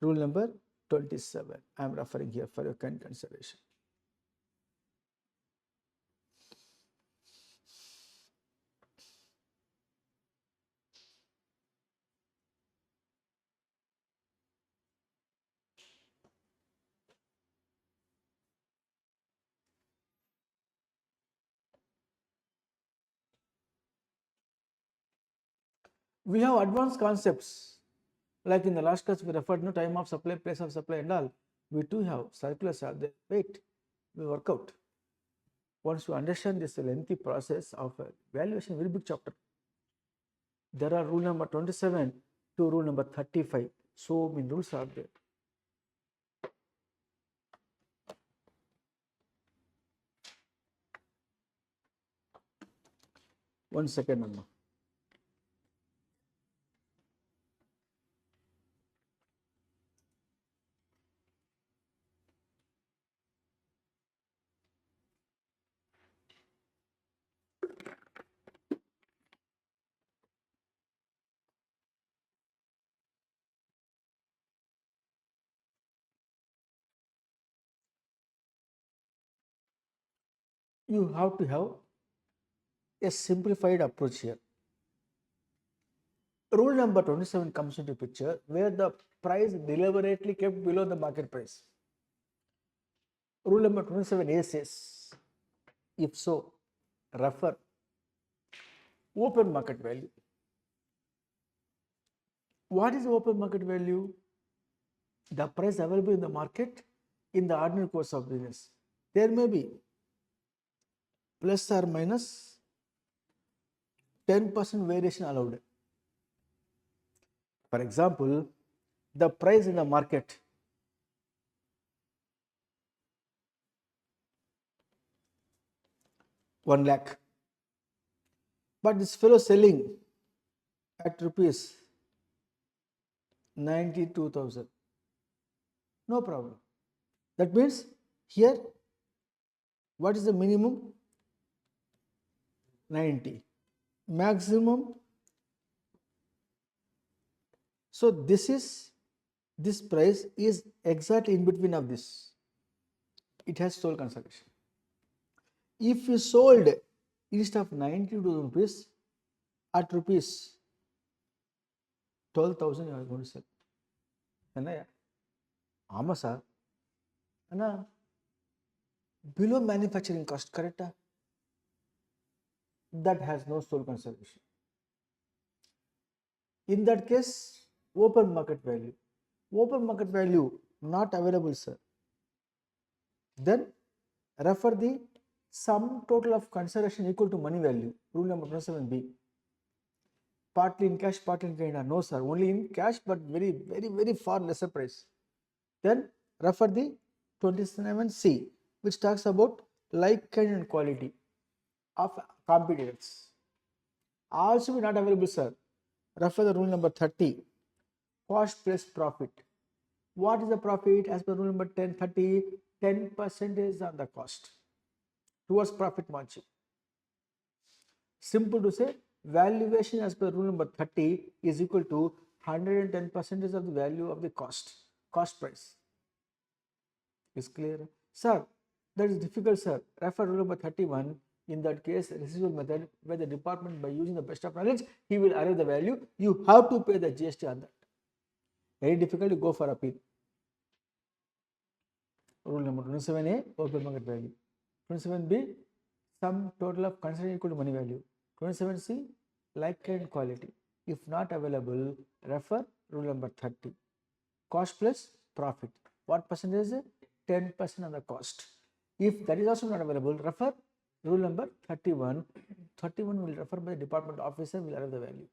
Rule number 27. I am referring here for your kind consideration. We have advanced concepts like in the last class we referred to time of supply, place of supply and all. We too have circulars are there. Wait, we work out. Once you understand this lengthy process of valuation, very big chapter. There are rule number 27 to rule number 35. So many rules are there. One second, Amma. You have to have a simplified approach here. Rule number 27 comes into picture where the price deliberately kept below the market price. Rule number 27A says, if so, refer open market value. What is open market value? The price available in the market in the ordinary course of business. There may be plus or minus 10% variation allowed. For example, the price in the market one lakh, but this fellow selling at rupees 92,000. No problem. That means here what is the minimum? 90. Maximum. So this price is exactly in between of this. It has sold consideration. If you sold instead of 92,000 rupees at rupees 12,000, you are going to sell. Ama sir. Below manufacturing cost, correct? That has no sold consideration. In that case, open market value. Open market value not available, sir. Then refer the sum total of consideration equal to money value. Rule number 27B. Partly in cash, partly in kind. No, sir. Only in cash, but very far lesser price. Then refer the 27C, which talks about like, kind and quality of competitors. Also be not available, sir. Refer the rule number 30. Cost plus profit. What is the profit? As per rule number 1030, 10% is on the cost towards profit margin. Simple to say, valuation as per rule number 30 is equal to 110% of the value of the cost price. Is clear? Sir, that is difficult, sir. Refer rule number 31. In that case, residual method, where the department, by using the best of knowledge, he will arrive the value. You have to pay the GST on that. Very difficult to go for appeal. Rule number 27A, open market value. 27B, sum total of consideration equal to money value. 27C, like, kind, quality. If not available, refer rule number 30. Cost plus profit. What percentage? 10% on the cost. If that is also not available, refer rule number 31. 31 will refer by the department officer, will arrive the value.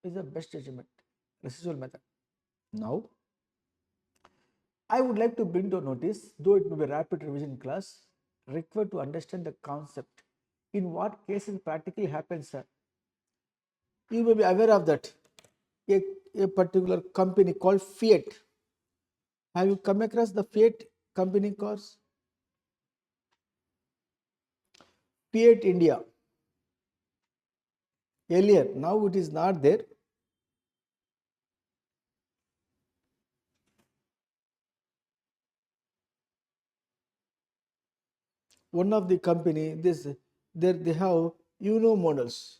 Is the best judgment, residual method. Now, I would like to bring to notice, though it may be rapid revision class, required to understand the concept. In what cases practically happens, sir? You may be aware of that. A particular company called Fiat. Have you come across the Fiat company cars? Fiat India. Earlier, now it is not there. One of the company, there they have models.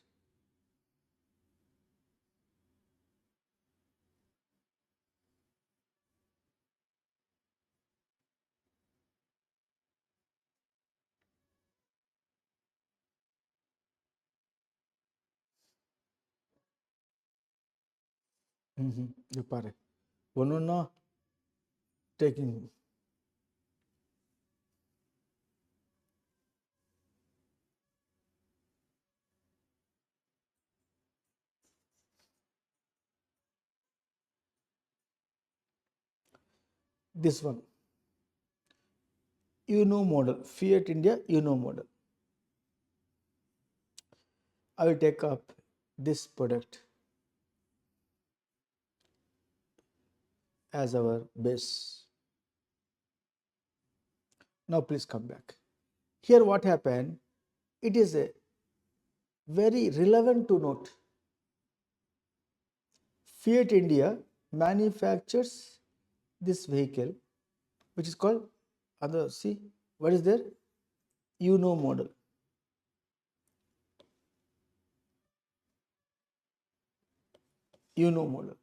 You pare. One taking. This one. Model. Fiat India model. I will take up this product as our base. Now please come back. Here what happened, it is a very relevant to note. Fiat India manufactures this vehicle which is called see what is there? Model. Model.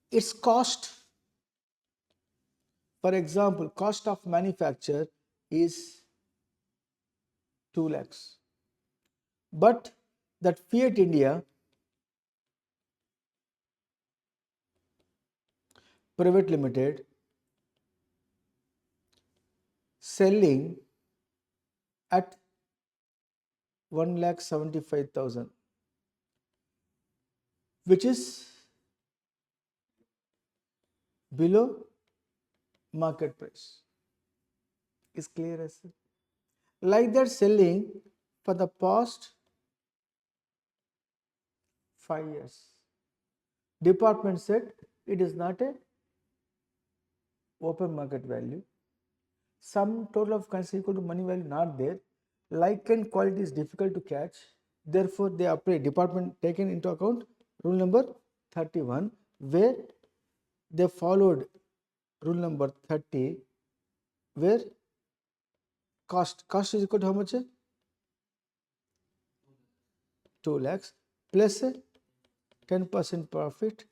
Its cost, for example, cost of manufacture is 2 lakhs. But that Fiat India Private Limited selling at 1,75,000, which is below market price. Is clear as like that selling for the past 5 years. Department said it is not a open market value. Sum total of currency equal to money value not there. Like and quality is difficult to catch. Therefore, they apply department taken into account rule number 31, where they followed rule number 30, where cost is equal to how much? 2 lakhs plus 10% profit,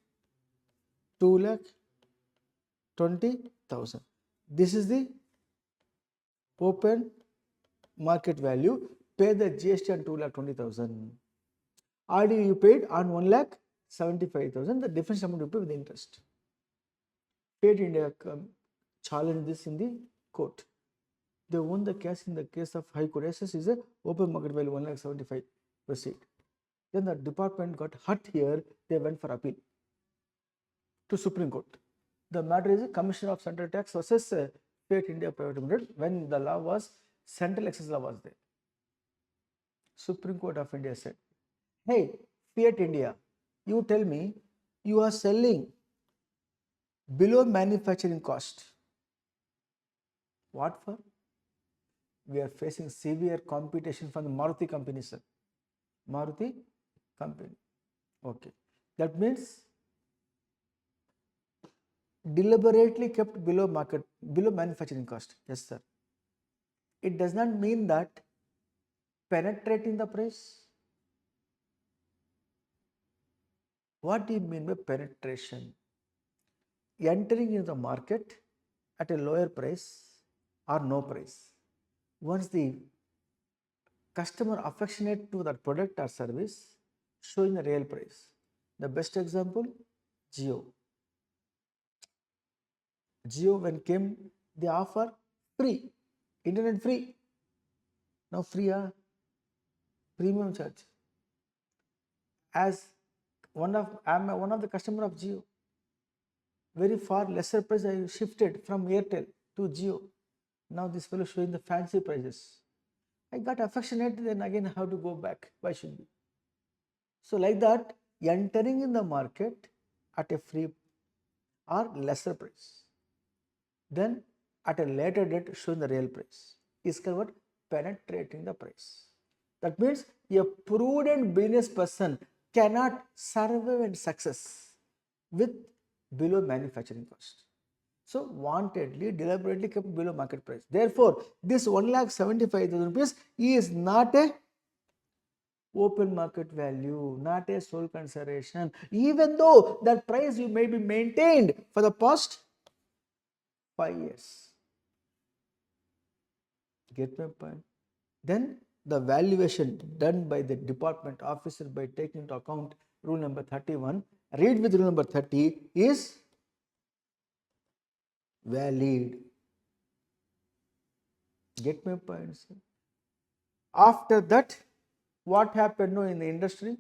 2 lakh 20,000. This is the open market value. Pay the GST on 2 lakh 20,000. RDU you paid on 1 lakh 75,000. The difference amount you pay with interest. Fiat India challenged this in the court. They won the case in the case of High Court. SS is a open market value 1 lakh 75. Proceed. Then the department got hurt here. They went for appeal to Supreme Court. The matter is a Commissioner of Central Tax versus Fiat India Private Limited, when the law was Central Excise Law was there. Supreme Court of India said, hey, Fiat India, you tell me you are selling below manufacturing cost. What for? We are facing severe competition from the Maruti company, sir. Maruti company. Okay. That means deliberately kept below manufacturing cost. Yes, sir. It does not mean that penetrating the price. What do you mean by penetration? Entering into the market at a lower price or no price. Once the customer affectionate to that product or service, showing the real price. The best example, Jio. Jio when came, they offer free, internet free. Now free premium charge. As I am one of the customer of Jio. Very far lesser price I shifted from Airtel to Jio. Now this fellow showing the fancy prices. I got affectionate, then again how to go back? Why should be? So like that, entering in the market at a free or lesser price. Then at a later date showing the real price is called what? Penetrating the price. That means a prudent business person cannot survive and success with below manufacturing cost. So wantedly, deliberately kept below market price. Therefore, this 1,75,000 rupees is not a open market value, not a sole consideration, even though that price you may be maintained for the past 5 years. Get my point? Then the valuation done by the department officer by taking into account rule number 31 read with rule number 30 is valid. Get my point, sir? After that, what happened now in the industry?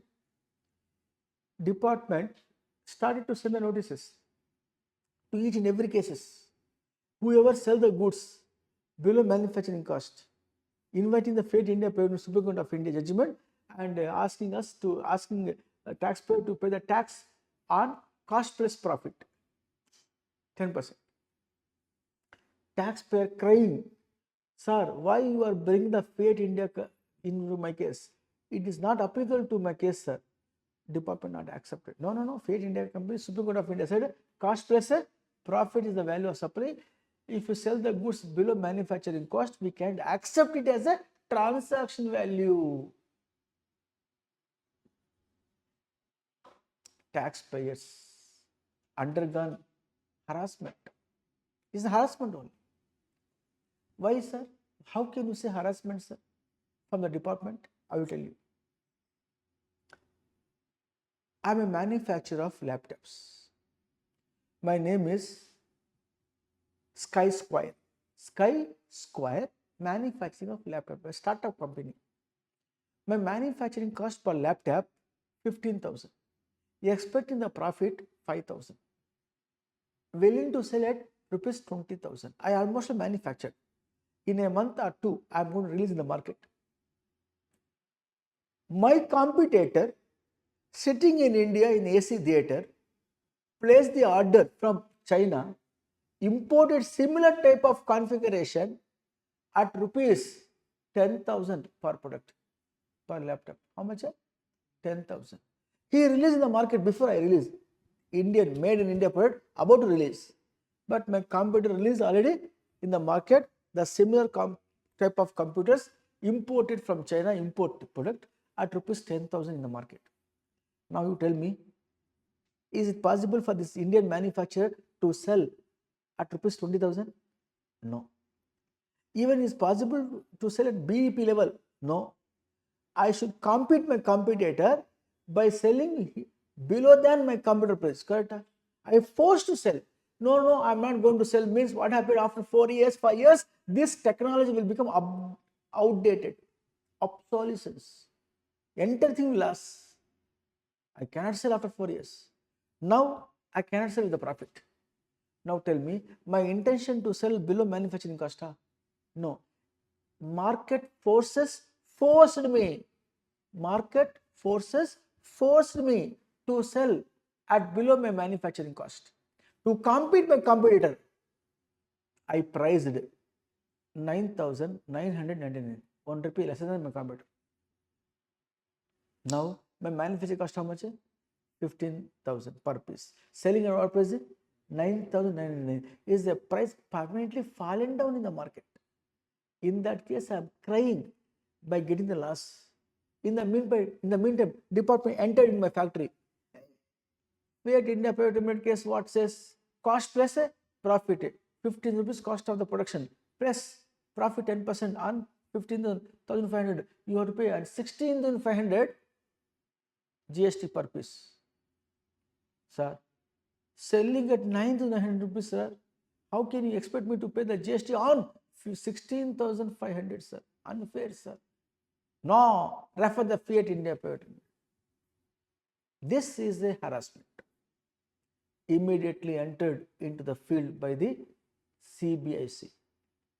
Department started to send the notices to each and every cases. Whoever sell the goods below manufacturing cost, inviting the Fate India Payment Supreme Court of India judgment and asking a taxpayer to pay the tax on cost plus profit, 10%. Taxpayer crying, sir, why you are bringing the Fate India into my case? It is not applicable to my case, sir. Department not accepted. No. Fate India company, Supreme Court of India said cost plus profit is the value of supply. If you sell the goods below manufacturing cost, we can accept it as a transaction value. Taxpayers undergone harassment. It's harassment only. Why, sir? How can you say harassment, sir, from the department? I will tell you. I am a manufacturer of laptops. My name is Sky Square. Sky Square manufacturing of laptop, a startup company. My manufacturing cost per laptop 15,000. Expecting the profit 5,000. Willing to sell at rupees 20,000. I almost manufactured. In a month or two, I am going to release in the market. My competitor sitting in India in AC theater placed the order from China, imported similar type of configuration at rupees 10,000 per product, per laptop. How much? 10,000. He released in the market before I release. Indian, made in India product, about to release. But my competitor released already in the market the similar type of computers imported from China, import product at rupees 10,000 in the market. Now you tell me, is it possible for this Indian manufacturer to sell at rupees 20,000? No. Even is possible to sell at BEP level? No. I should compete my competitor by selling below than my competitor price. Correct? I am forced to sell. No, I am not going to sell. Means what happened after 4 years, 5 years? This technology will become outdated, obsolescence. Entire thing will loss. I cannot sell after 4 years. Now I cannot sell with the profit. Now tell me, my intention to sell below manufacturing cost? No. Market forces forced me. Market forces forced me to sell at below my manufacturing cost. To compete my competitor, I priced 9,999, 1 rupee lesser than my competitor. Now my manufacturing cost how much? 15,000 per piece. Selling at what price? 9,999. Is the price permanently fallen down in the market? In that case, I am crying by getting the loss. In the meantime, department entered in my factory. Fate India Private Limited case, what says? Cost plus profit. 15 rupees cost of the production plus profit 10% on 15,500. You have to pay at 16,500 GST per piece. Sir, selling at 9,900 rupees, sir. How can you expect me to pay the GST on 16,500, sir? Unfair, sir. No, refer the Fiat India Private Limited. This is a harassment. Immediately entered into the field by the CBIC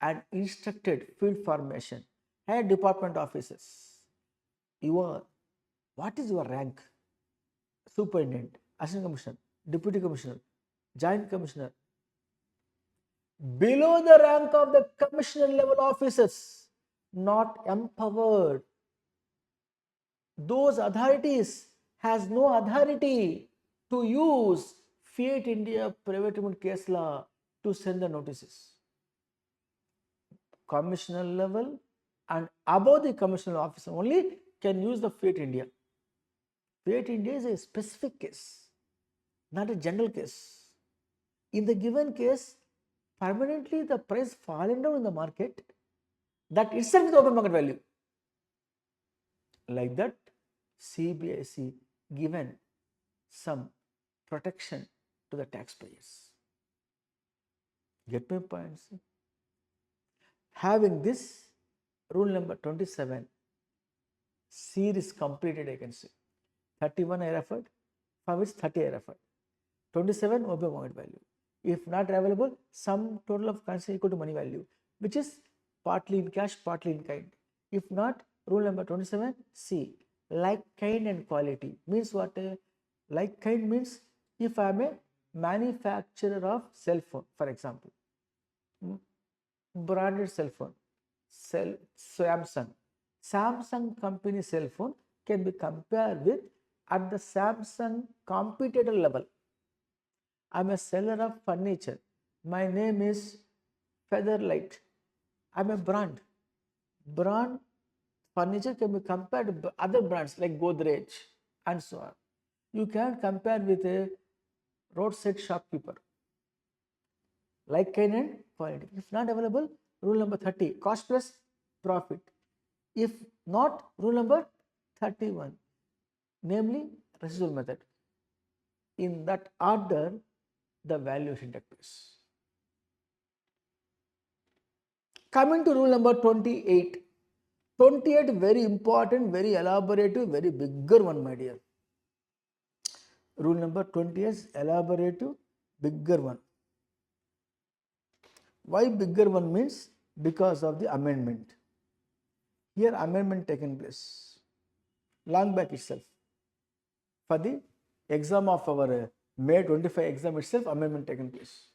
and instructed field formation. Head department officers. What is your rank? Superintendent, assistant commissioner, deputy commissioner, joint commissioner. Below the rank of the commissioner level officers, not empowered. Those authorities has no authority to use Fiat India Private Limited case law to send the notices. Commissioner level and above the commissioner officer only can use the Fiat India. Fiat India is a specific case, not a general case. In the given case, permanently the price falling down in the market, that itself is open market value. Like that, CBIC given some protection to the taxpayers. Get my point? See? Having this rule number 27 series completed, I can say 31 I referred, for which 30 I referred. 27 obey market value. If not available, sum total of consideration equal to money value, which is partly in cash, partly in kind. If not, rule number 27 C, like kind and quality means what? Like kind means if I am a manufacturer of cell phone, for example, branded cell phone, Samsung company cell phone can be compared with at the Samsung competitor level. I'm a seller of furniture. My name is Featherlight. I'm a brand. Brand furniture can be compared to other brands like Godrej and so on. You can't compare with a roadside shopkeeper. Like kind and quality. If not available, rule number 30, cost plus profit. If not, rule number 31, namely residual method. In that order, the valuation takes place. Coming to rule number 28. 28 very important, very elaborative, very bigger one, my dear. Rule number 20 is elaborative, bigger one. Why bigger one means? Because of the amendment. Here amendment taken place long back itself. For the exam of our May 25 exam itself, amendment taken place.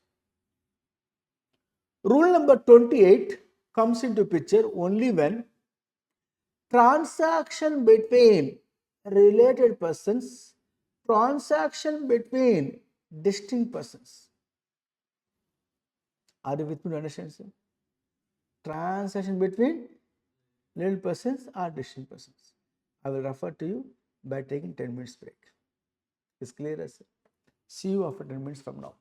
Rule number 28 comes into picture only when transaction between related persons, transaction between distinct persons. Are you with me to understand, sir? Transaction between related persons or distinct persons. I will refer to you by taking 10 minutes break. Is clear, sir? See you after 10 minutes from now.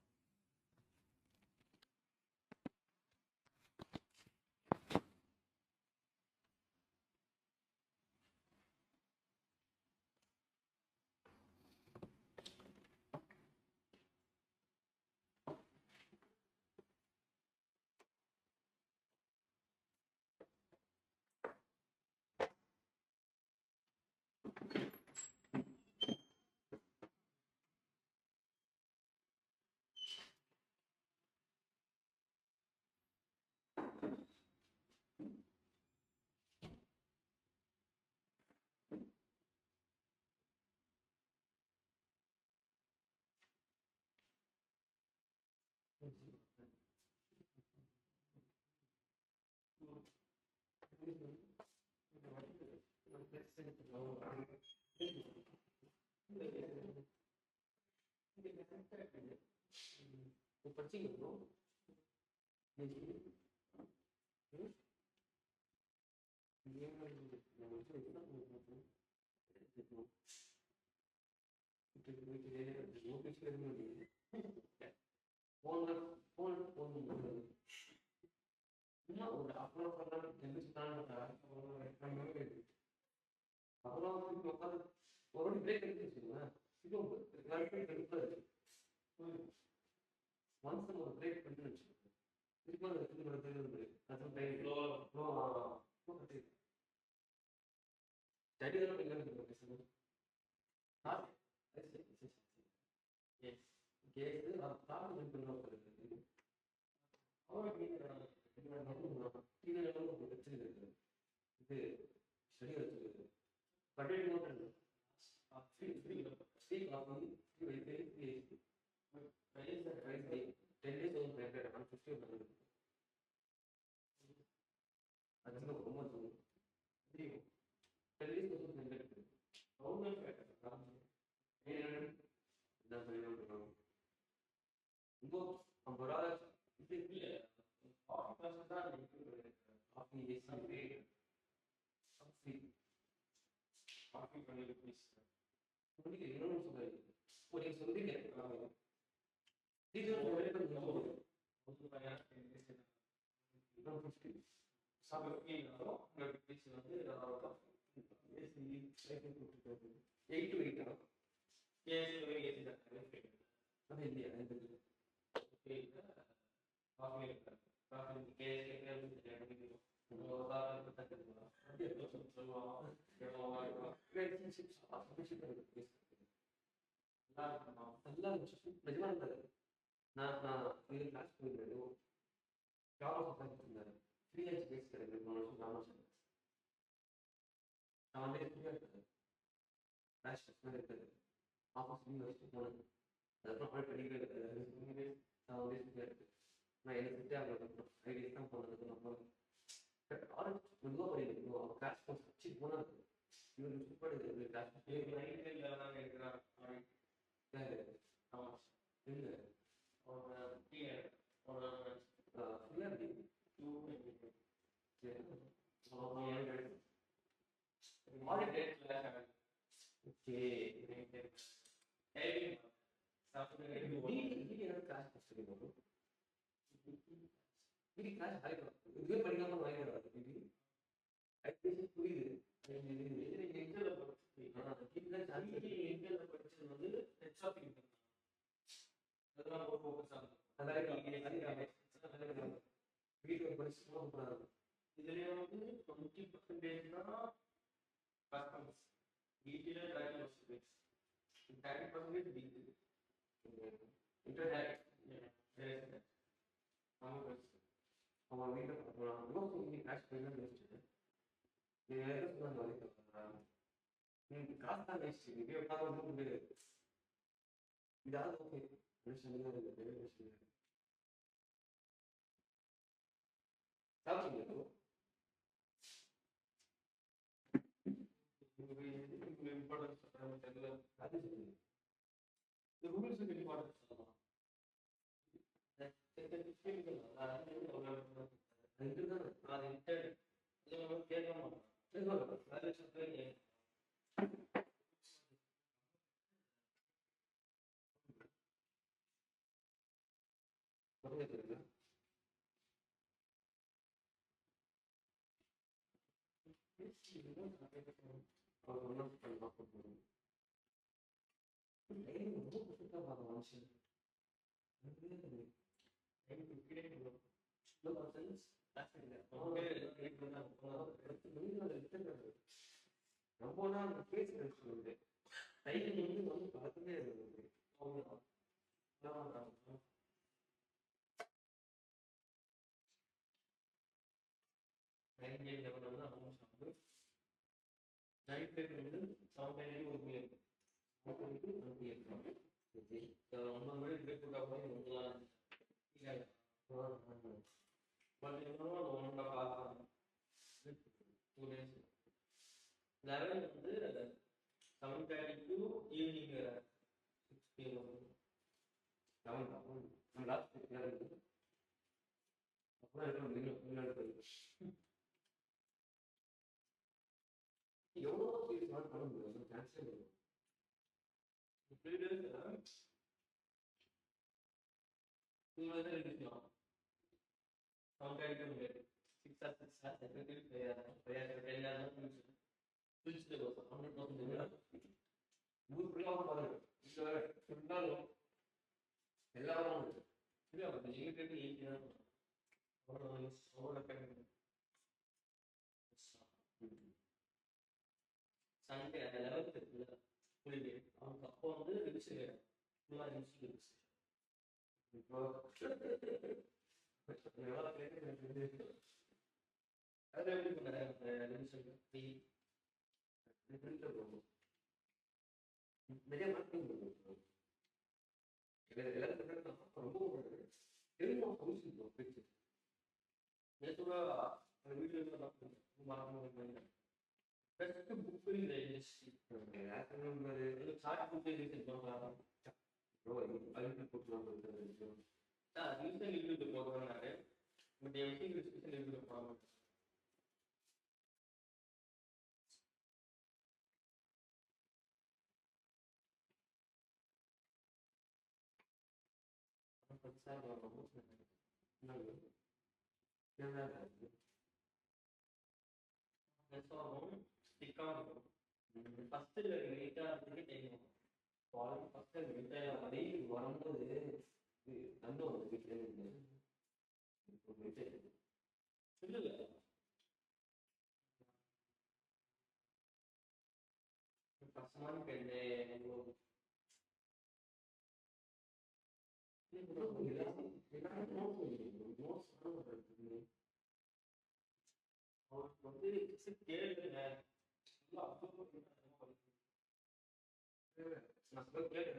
நல்லா இருந்துச்சு நிஜமா இருந்தாரு. நான் இது class போயிருந்தேன். Job இருந்தாரு 3 years base கிடையாது 3 வருஷம் 4 வருஷம் நான் வந்து ஃப்ரீயாக இருக்காது கிளாஸ் இருக்காது ஆஃபீஸ் லீவ் வச்சுட்டு போனேன். அதுக்கப்புறம் அப்படியே படிக்கிறது நான் வந்து ஃப்ரீயாக இருக்கு. நான் எனக்கு ஃபிட்டே ஆகல ஐடியா தான் போனதுக்கு நம்ம ஆரம்பிச்சு மெதுவாக படிக்கணும். அவன் கிளாஸ் வச்சு போனாரு. இவருக்கு சுப்பாடு கிளாஸ் இருக்கிறான். ஆமாம் இல்லை வீட்டுக்கு படிச்சு போகக்கூடாது. இதுல வந்து 20% தான் கஸ்டமர்ஸ் வீட்டில் 30% அவன் வீட்டில் காசு தான் வேஸ்ட். இதே உட்காந்து இதாவது ஓகே சாப்பிட்டீங்க இம்பார்ட்டன்ஸ் தெரியல. அது இந்த ரூல்ஸுக்கு இம்பார்ட்டன்ஸ் சொல்லலாம். ரொம்ப நாள் பேசுறது சொல்லுது டைம் வந்து பார்த்துட்டே இருக்குது. லெவல் வந்து 7:30 to ஈவினிங் 6 PM. நம்ம லாஸ்ட் எவ்வளோ பண்ண முடியும் கேன்சல் எல்லாரும் சண்டே அந்த 11th இருக்குல்ல ஹாலிடே அவனுக்கு அப்போ வந்து ரிவிஷன் அது எப்படி பண்ண நிறைய மார்க்கிங் ரொம்ப நேற்றுவா அந்த video book industry short book போடுறாரு பட் எப்படி போட ஃபர்ஸ்ட் லேட்டா இருந்துட்டு தெரியும் ஃபர்ஸ்ட் அதே வரும்போது நல்ல ஒரு வீட்டில் இல்லை கஷ்டமான பெண்ணு அவருக்கு வந்து கேளுங்க நான் கேட்கறது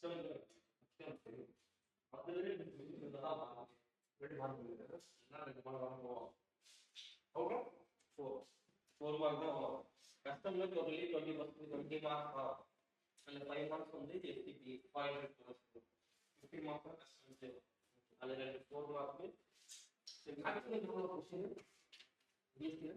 சொல்லுங்க ஃபோர் மார்க் தான் வரும் கஸ்டமர் டோட்டலி 20 மார்க்ஸ் வரும் அந்த 5 மார்க்ஸ் வந்து எஸ்டிபி 50 மார்க்ஸ் கஸ்டமர் அதில் 4 மார்க்கு மேக்ஸிமம் எவ்வளோ கொஸ்டின் ஏபிசி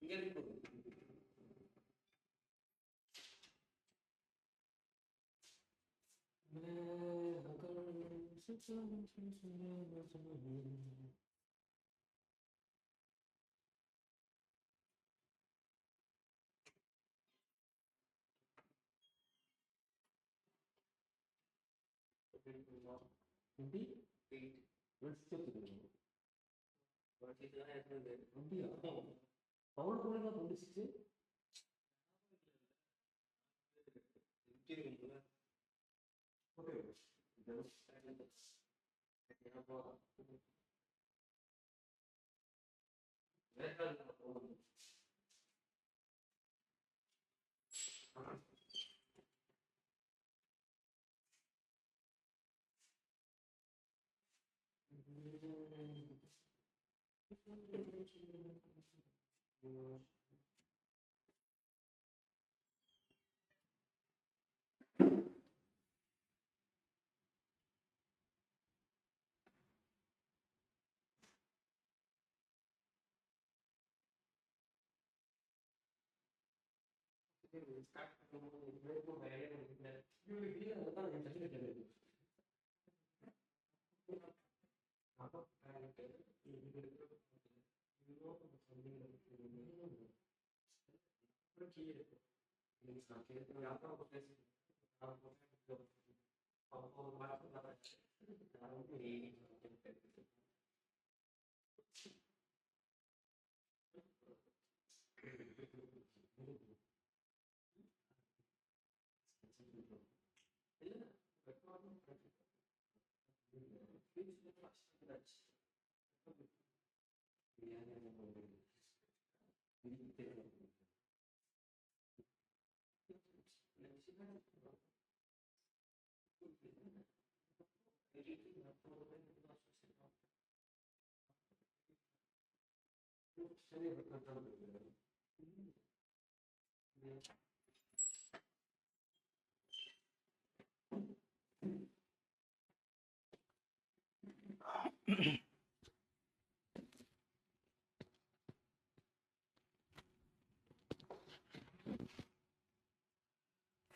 இங்கே இருக்கு 28 பவர் போல 26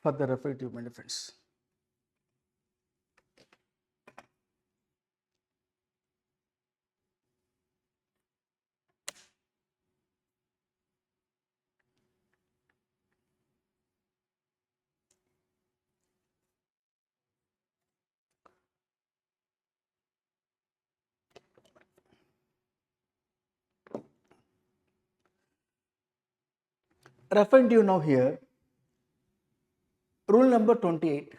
for the reflective my friends. Referring to you now here, rule number 28,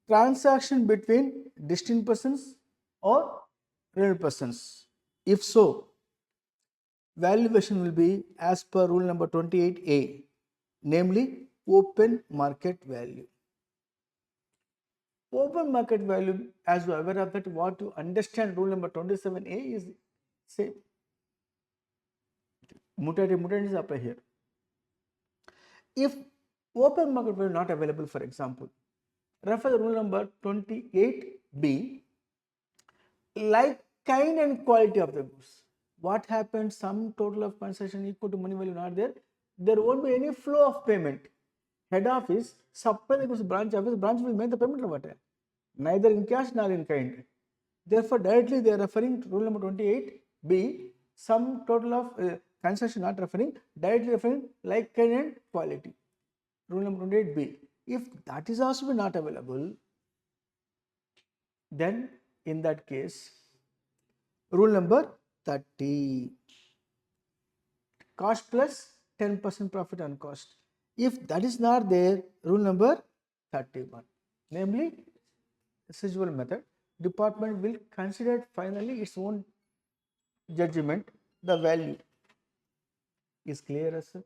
transaction between distinct persons or real persons. If so, valuation will be as per rule number 28A, namely open market value. Open market value, as you are aware of that, what you understand rule number 27A is same. Mutatis apply here. If open market value not available, for example, refer the rule number 28B, like kind and quality of the goods. What happens? Sum total of transaction equal to money value not there. There won't be any flow of payment. Head office, supply the goods branch office, branch will make the payment of it. Neither in cash nor in kind. Therefore, directly they are referring to rule number 28B, sum total of transaction not referring, directly referring like kind and quality. Rule number 28B. If that is also not available, then in that case, rule number 30, cost plus 10% profit on cost. If that is not there, rule number 31, namely residual method, department will consider finally its own judgment, the value is clear as sir.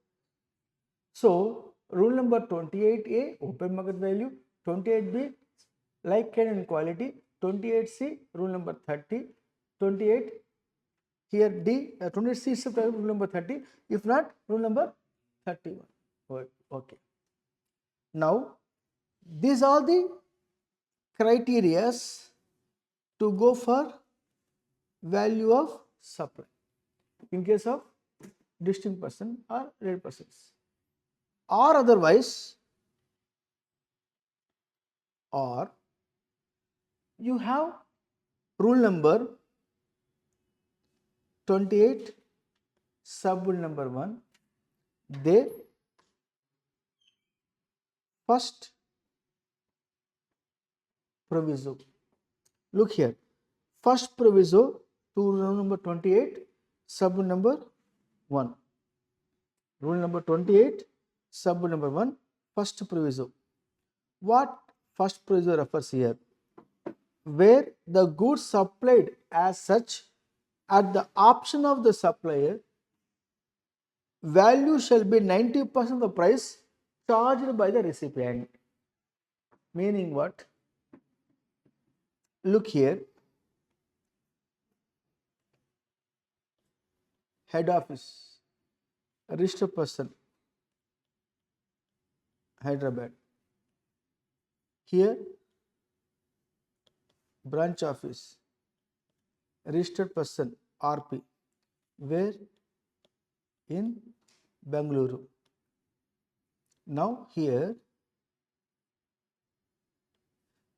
So rule number 28A, open market value, 28B, like kind and quality, 28C, rule number 30, 28 here D, 28C is rule number 30, if not rule number 31. Okay. Now these are the criterias to go for value of supply in case of distinct person or real persons, or otherwise, or you have rule number 28 sub rule number 1, they first proviso, Look here. First proviso to rule number 28, sub number 1. Rule number 28, sub number 1, first proviso. What first proviso refers here? Where the goods supplied as such at the option of the supplier, value shall be 90% of the price charged by the recipient. Meaning what? Look here. Head office, registered person, Hyderabad. Here, branch office, registered person, RP. Where? In Bengaluru. Now here,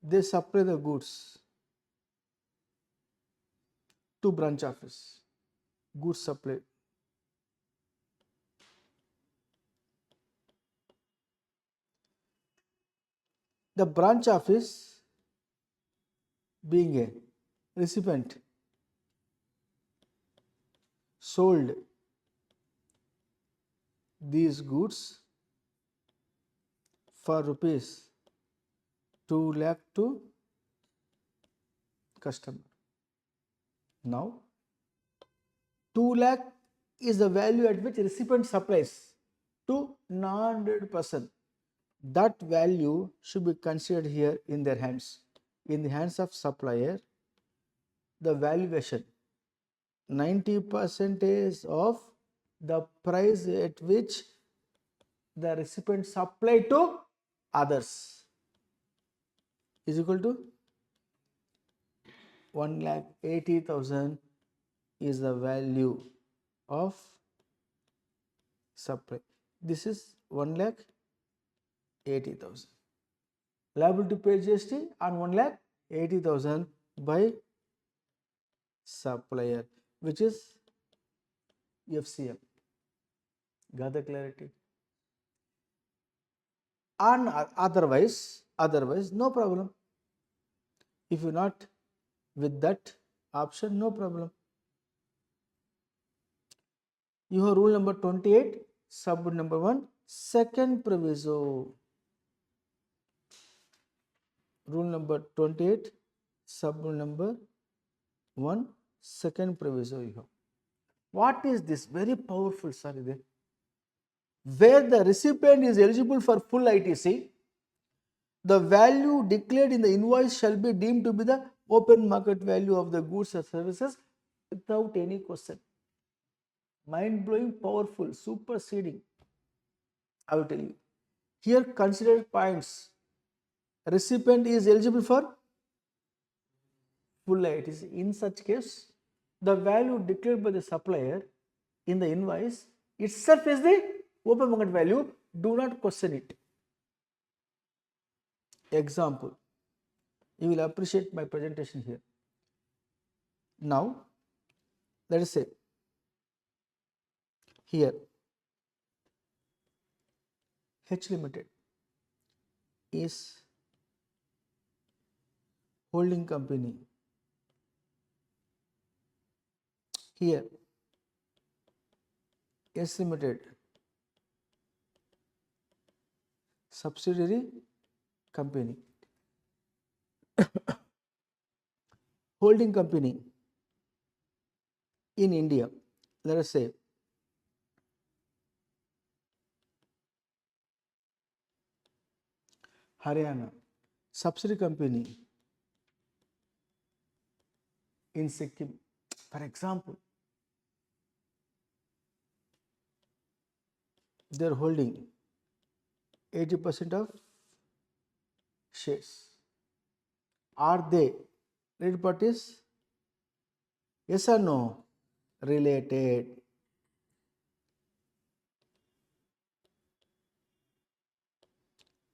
they supply the goods to branch office. Goods supplied. The branch office, being a recipient, sold these goods for rupees 2 lakh to customer. Now 2 lakh is the value at which recipient supplies to non-100 person. That value should be considered here in their hands. In the hands of supplier, the valuation 90% of the price at which the recipient supplied to others is equal to 1,80,000 is the value of supply. This is 1,80,000. Liable to pay GST on 1,80,000 by supplier, which is FCM. Got the clarity? And otherwise no problem. If you're not with that option, no problem. You have rule number 28, sub number 1, second proviso. Rule number 28, sub number 1, second proviso you have. What is this? Very powerful, sir. Where the recipient is eligible for full ITC, the value declared in the invoice shall be deemed to be the open market value of the goods or services without any question. Mind blowing, powerful, superseding. I will tell you. Here, consider points. Recipient is eligible for full ITC. In such case, the value declared by the supplier in the invoice itself is the open market value. Do not question it. Example. You will appreciate my presentation here. Now, let us say here H Limited is holding company. Here S Limited subsidiary company. Holding company in India, let us say Haryana, subsidiary company in Sikkim, for example. They are holding 80% of shares. Are they related parties? Yes or no? Related.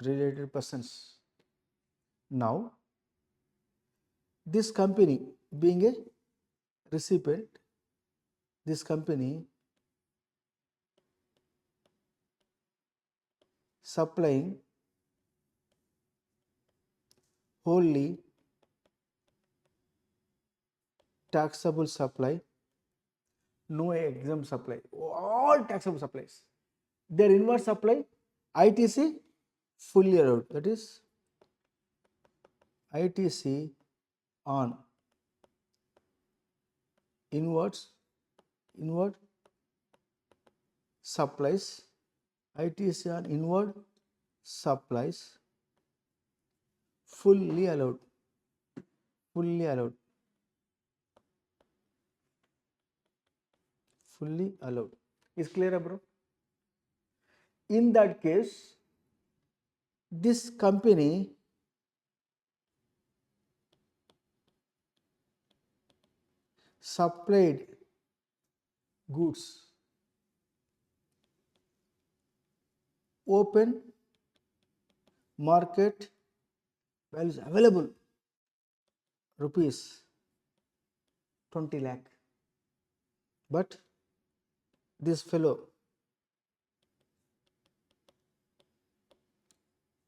Related persons. Now, this company being a recipient, this company supplying wholly taxable supply, no exempt supply, all taxable supplies. Their inward supply, ITC fully allowed, that is ITC on inward supplies, ITC on inward supplies fully allowed, fully allowed, fully allowed. Is clear, bro? In that case, this company supplied goods open market values available rupees 20 lakh, but this fellow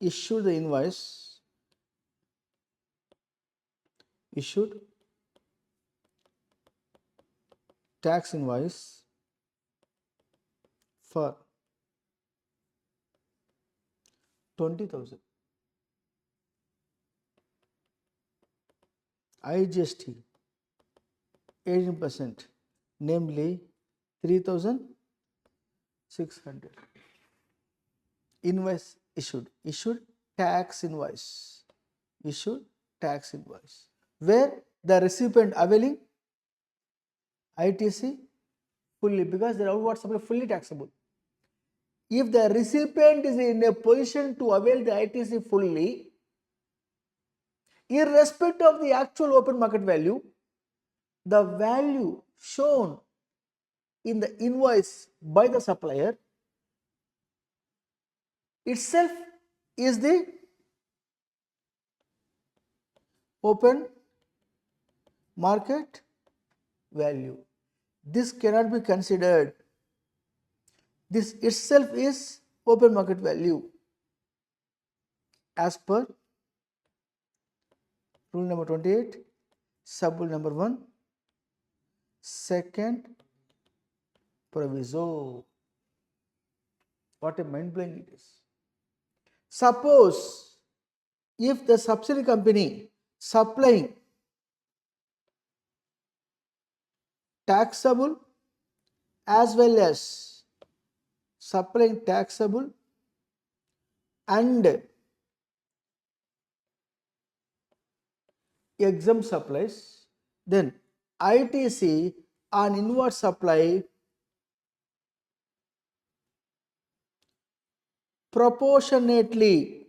issued the invoice, issued tax invoice for 20,000. IGST 18%, namely 3,600. Invoice issued, tax invoice, where the recipient availing ITC fully, because the outward supply fully taxable. If the recipient is in a position to avail the ITC fully, irrespective of the actual open market value, the value shown in the invoice by the supplier itself is the open market value. This cannot be considered. This itself is open market value as per rule number 28, sub rule number 1, second proviso. What a mind blowing it is. Suppose if the subsidiary company supplying taxable as well as supplying taxable and exempt supplies, then ITC on inward supply proportionately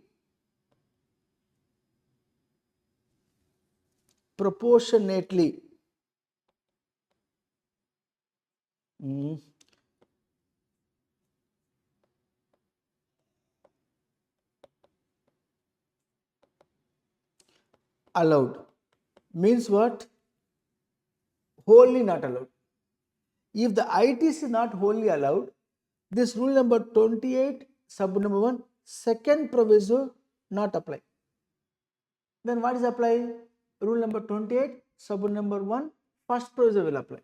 allowed. Means what? Wholly not allowed. If the ITC is not wholly allowed, this rule number 28 sub number 1 second proviso not apply. Then what is apply? Rule number 28 sub number 1 first proviso will apply.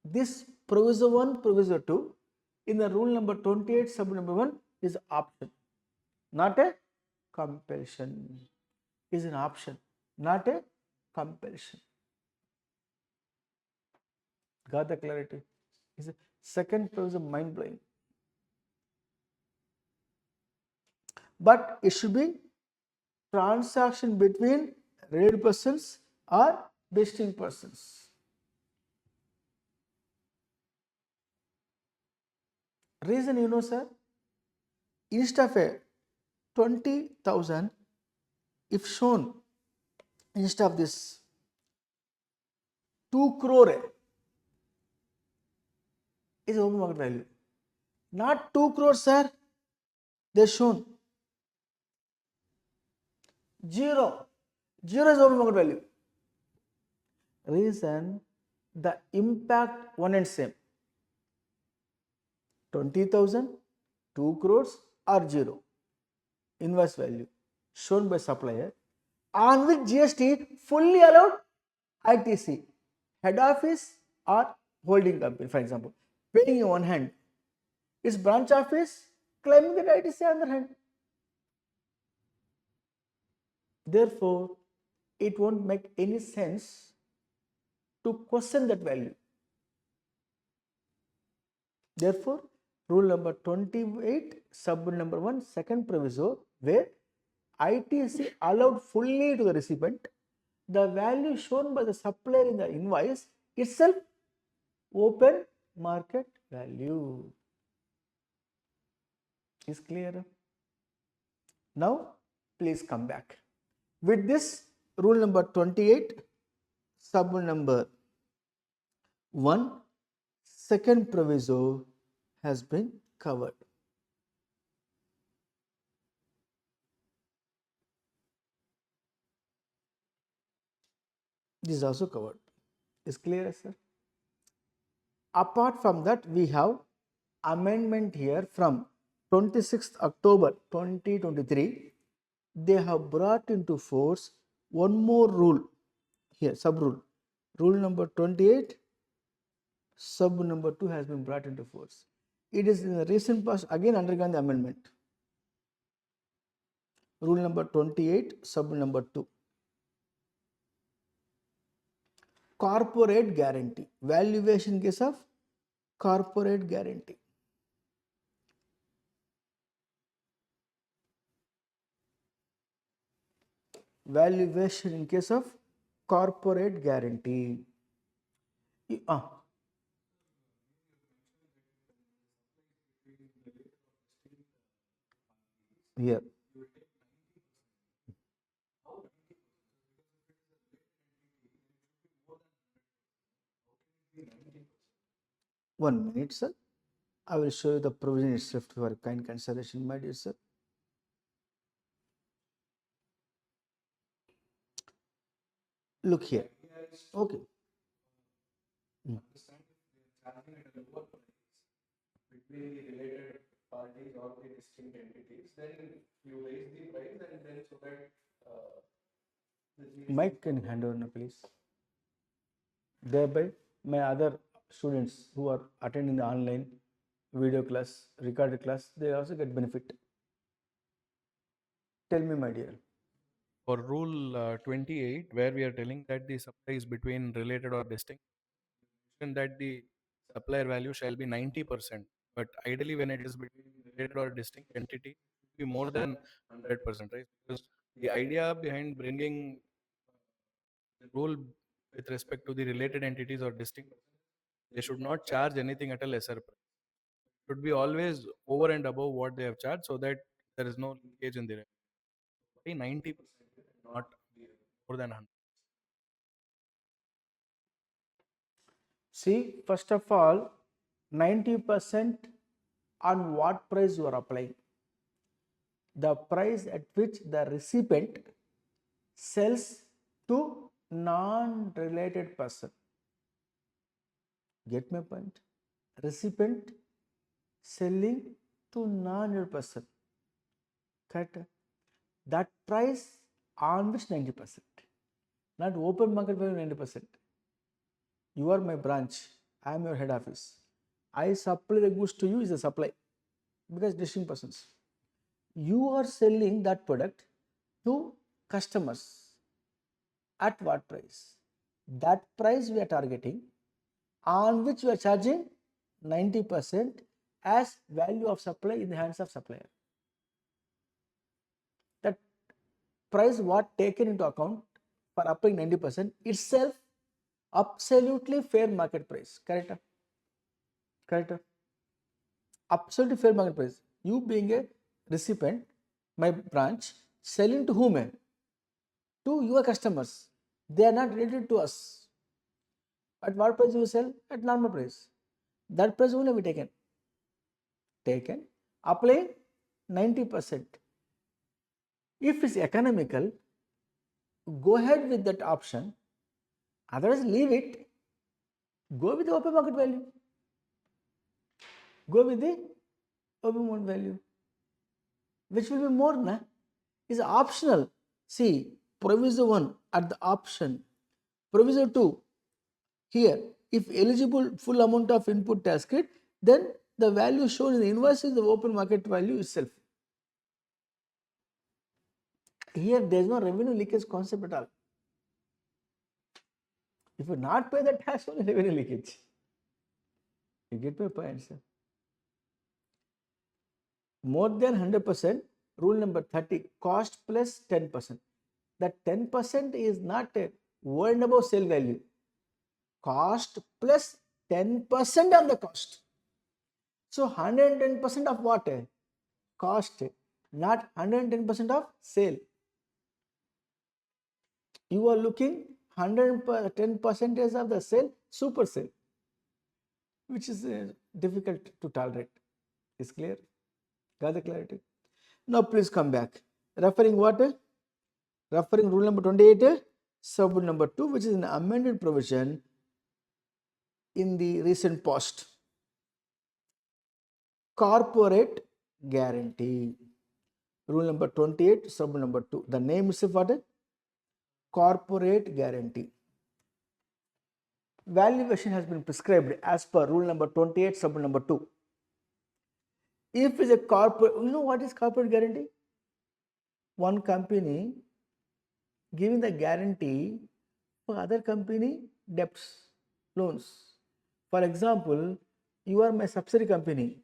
This proviso 1, proviso 2 in the rule number 28 sub number 1 is option, not a compulsion. Is an option, not a compulsion. Got the clarity? Is a second proviso mind blowing. But it should be transaction between related persons or distinct persons. Reason you know, sir? Instead of a 20,000, if shown instead of this 2 crore is open market value. Not 2 crore, sir. They shown 0. 0 is open market value. Reason the impact one and same. 20,000, 2 crores or 0. Invoice value shown by supplier on which GST fully allowed ITC, head office or holding company, for example, paying in one hand. Its branch office claiming that ITC on the other hand. Therefore, it won't make any sense to question that value. Therefore, rule number 28, sub number 1, second proviso, where ITC allowed fully to the recipient, the value shown by the supplier in the invoice itself open market value. Is clear? Now, please come back. With this, rule number 28, sub number 1, second proviso has been covered. This is also covered. Is clear, sir? Apart from that, we have amendment here from 26th October 2023. They have brought into force one more rule here, sub rule. Rule number 28, sub number 2 has been brought into force. It is in the recent past again undergone the amendment. Rule number 28, sub number 2. Corporate guarantee. Valuation in case of corporate guarantee. Valuation in case of corporate guarantee. Here. One minute, sir. I will show you the provision itself for your kind consideration, my dear sir. Look here. Okay. Between the related parties or the distinct entities, then you raise the price and then so that Mike, can you hand over now, please? Thereby, my other students who are attending the online video class, recorded class, they also get benefit. Tell me, my dear. for rule 28, where we are telling that the supply is between related or distinct, and that the supplier value shall be 90%. But ideally, when it is between related or distinct entity, it will be more than 100%, right? Because the idea behind bringing rule with respect to the related entities or distinct, they should not charge anything at a lesser price. It should be always over and above what they have charged, so that there is no leakage in the revenue. 90%, not more than 100. See, first of all, 90% on what price you are applying? The price at which the recipient sells to non-related person. Get my point? Recipient selling to non-related person. Correct? That price on which 90%, not open market value 90%. You are my branch, I am your head office. I supply the goods to you is a supply because distinct persons. You are selling that product to customers at what price? That price we are targeting, on which we are charging 90% as value of supply in the hands of supplier. That price what taken into account for applying 90% itself absolutely fair market price. Correct? Correct? Absolutely fair market price. You being a recipient, my branch, selling to whom? To your customers. They are not related to us. At what price you sell? At normal price. That price will be taken. Apply 90%. If it's economical, go ahead with that option. Otherwise, leave it. Go with the open market value. Go with the open market value. Which will be more, na? Is optional. See, proviso 1 at the option. Proviso 2. Here, if eligible full amount of input tax credit, then the value shown in the invoice is the open market value itself. Here, there is no revenue leakage concept at all. If you not pay the tax, only revenue leakage. You get my point, sir? More than 100%, rule number 30, cost plus 10%. That 10% is not over and above sale value. Cost plus 10% of the cost. So 110% of what? Cost, not 110% of sale. You are looking 110% of the sale, super sale, which is difficult to tolerate. Is clear? Got the clarity? Now please come back. Referring what? Referring rule number 28, sub number 2, which is an amended provision in the recent past. Corporate guarantee. Rule number 28, sub number 2. The name is what? Corporate guarantee. Valuation has been prescribed as per rule number 28, sub number 2. If it's a corporate, you know what is corporate guarantee? One company giving the guarantee for other company debts, loans. For example, you are my subsidiary company,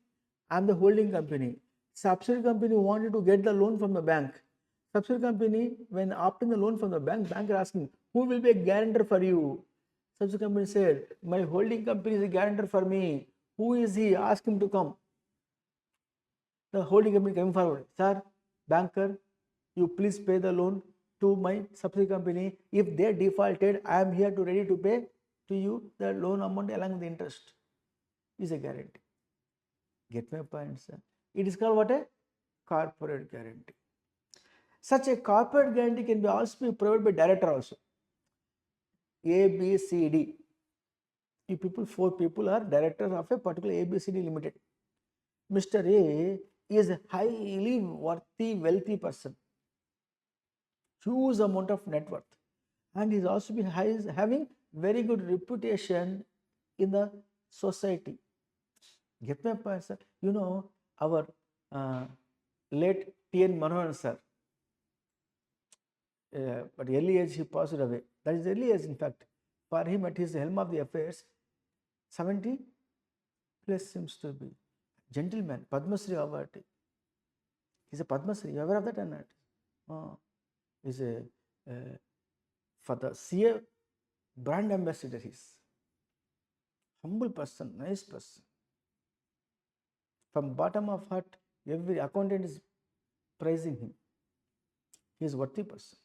I am the holding company. Subsidiary company wanted to get the loan from the bank. Subsidiary company, when opting the loan from the bank is asking, who will be a guarantor for you? Subsidiary company said, my holding company is a guarantor for me. Who is he? Ask him to come. The holding company came forward, sir, banker, you please pay the loan to my subsidiary company. If they defaulted, I am here to ready to pay to you the loan amount along with the interest. Is a guarantee. Get my point, sir? It is called what? A corporate guarantee. Such a corporate guarantee can be also be provided by director also. A, B, C, D. You people, 4 people are directors of a particular ABCD Limited. Mr. A is a highly worthy, wealthy person. Huge amount of net worth. And he's also having very good reputation in the society. Get my point, sir? You know, our late T.N. Manohar sir, but early age he passed away. That is early age, in fact. For him, at his helm of the affairs, 70 plus seems to be. Gentleman, Padma Shri award. He's a Padma Shri. You aware of that or not? He's a for the CA brand ambassador. He's humble person, nice person. From bottom of heart, every accountant is praising him. He is worthy person.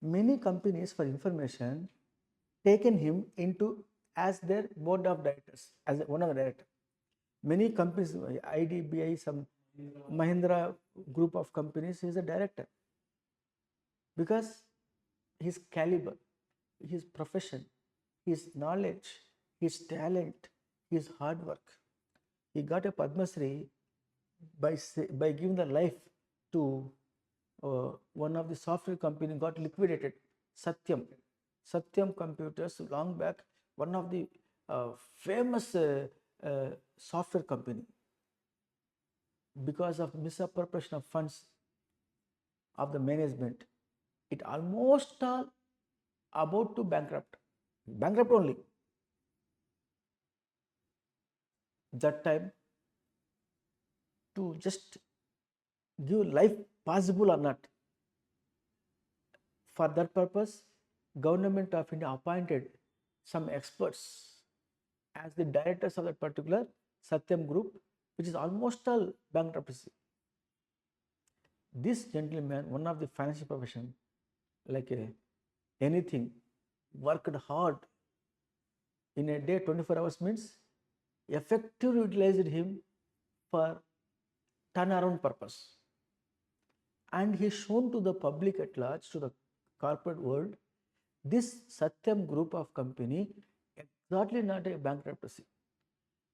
Many companies, for information, taken him into as their board of directors, as one of the directors. Many companies, IDBI, some Mahindra group of companies, he is a director. Because his caliber, his profession, his knowledge, his talent, his hard work. He got a Padma Shri by giving the life to one of the software company got liquidated, Satyam Computers, long back, one of the famous software company. Because of misappropriation of funds of the management, it almost about to bankrupt only. That time, to just give life possible or not, for that purpose, Government of India appointed some experts as the directors of that particular Satyam group, which is almost all bankruptcy. This gentleman, one of the financial profession, like anything, worked hard in a day, 24 hours means effectively utilized him for turnaround purpose. And he shown to the public at large, to the corporate world, this Satyam group of company exactly not a bankruptcy.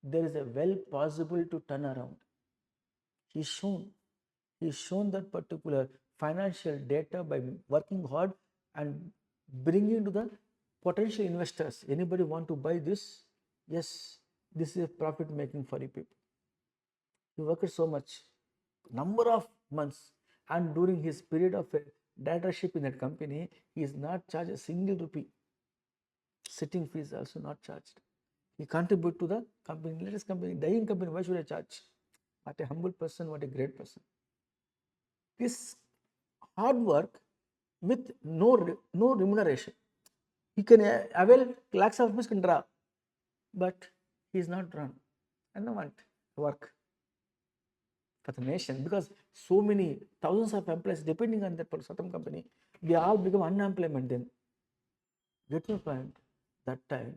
There is a well possible to turn around. He's shown that particular financial data by working hard and bringing to the potential investors. Anybody want to buy this? Yes, this is a profit making for you people. He worked so much, number of months, and during his period of directorship in that company, he is not charged a single rupee. Sitting fees also not charged. He contribute to the company, latest company, dying company. Why should I charge? What a humble person, what a great person. This hard work with no remuneration. He can avail lakhs of rupees can draw, but he is not drawn. And I want work for the nation, because so many thousands of employees depending on that certain company, they all become unemployment then. Get my point? That time,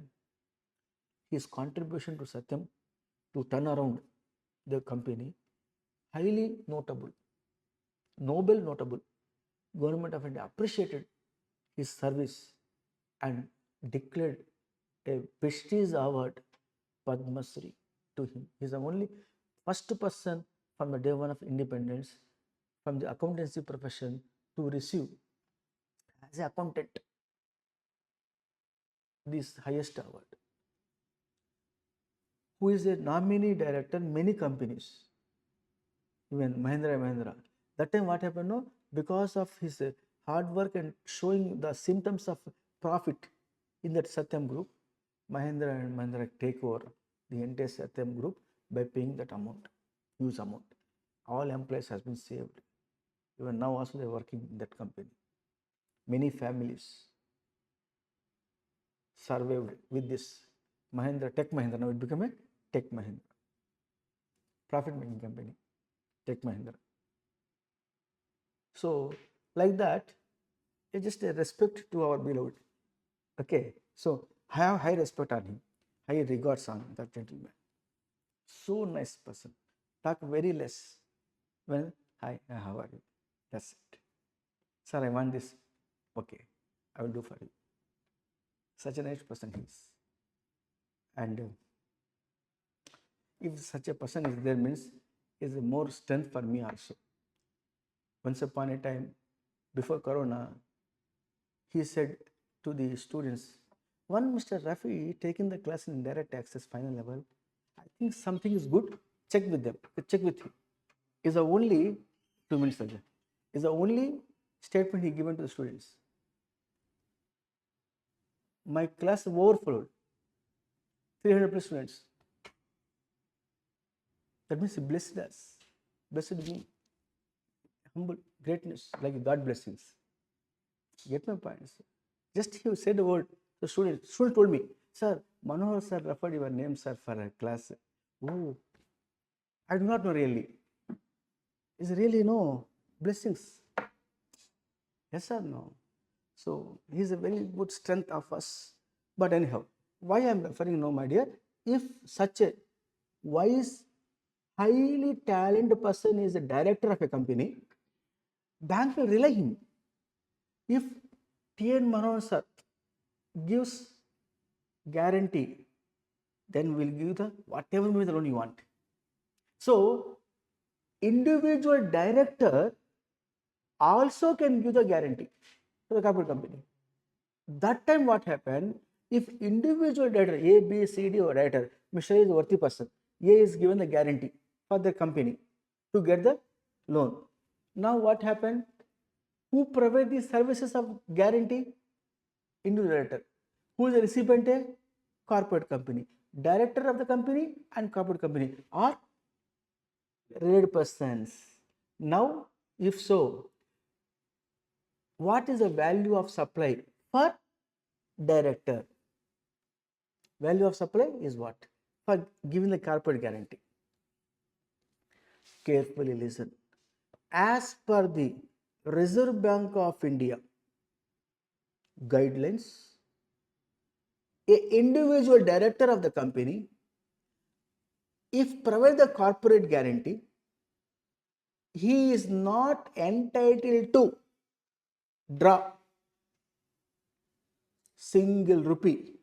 his contribution to Satyam to turn around the company, highly notable, noble notable. Government of India appreciated his service and declared a prestige award, Padma Shri, to him. He is the only first person from the day one of independence from the accountancy profession to receive as an accountant this highest award. Who is a nominee director in many companies, even Mahindra Mahindra. That time what happened? No, because of his hard work and showing the symptoms of profit in that Satyam group, Mahindra and Mahindra take over the entire Satyam group by paying that amount, huge amount. All employees has been saved. Even now also they are working in that company. Many families survived with this Mahindra, Tech Mahindra. Now it became a Tech Mahindra, profit making company, Tech Mahindra. So like that, it's just a respect to our beloved. Okay, so I have high respect on him, high regards on that gentleman. So nice person. Talk very less. Well, hi, how are you? That's it. Sir, I want this. Okay, I will do for you. Such a nice person he is. And if such a person is there, means is more strength for me also. Once upon a time, before Corona, he said to the students, one Mr. Rafi taking the class in Indirect Taxes final level, I think something is good, check with them, check with him. Is the only 2 minutes ago, is the only statement he given to the students. My class overflowed, 300 plus students. That means he blessed us, blessed me, humble, greatness, like God blessings. Get my points. Just he said a word. The student told me, sir, Manohar sir referred your name, sir, for a class. Oh, I do not know really. Is really no blessings? Yes or no? So he is a very good strength of us. But anyhow, why I am referring no, my dear? If such a wise, highly talented person is a director of a company, bank will rely him. If T.N. Manohar sir gives guarantee, then we'll give the whatever the loan you want. So individual director also can give the guarantee to the corporate company. That time what happened, if individual director A, B, C, D or director, Mr. is a worthy person, A is given the guarantee for the company to get the loan. Now what happened? Who provide the services of guarantee? Individual director. Who is the recipient? A corporate company. Director of the company and corporate company are related persons. Now, if so, what is the value of supply for director? Value of supply is what? For giving the corporate guarantee. Carefully listen. As per the Reserve Bank of India guidelines, a individual director of the company, if provide the corporate guarantee, he is not entitled to draw single rupee.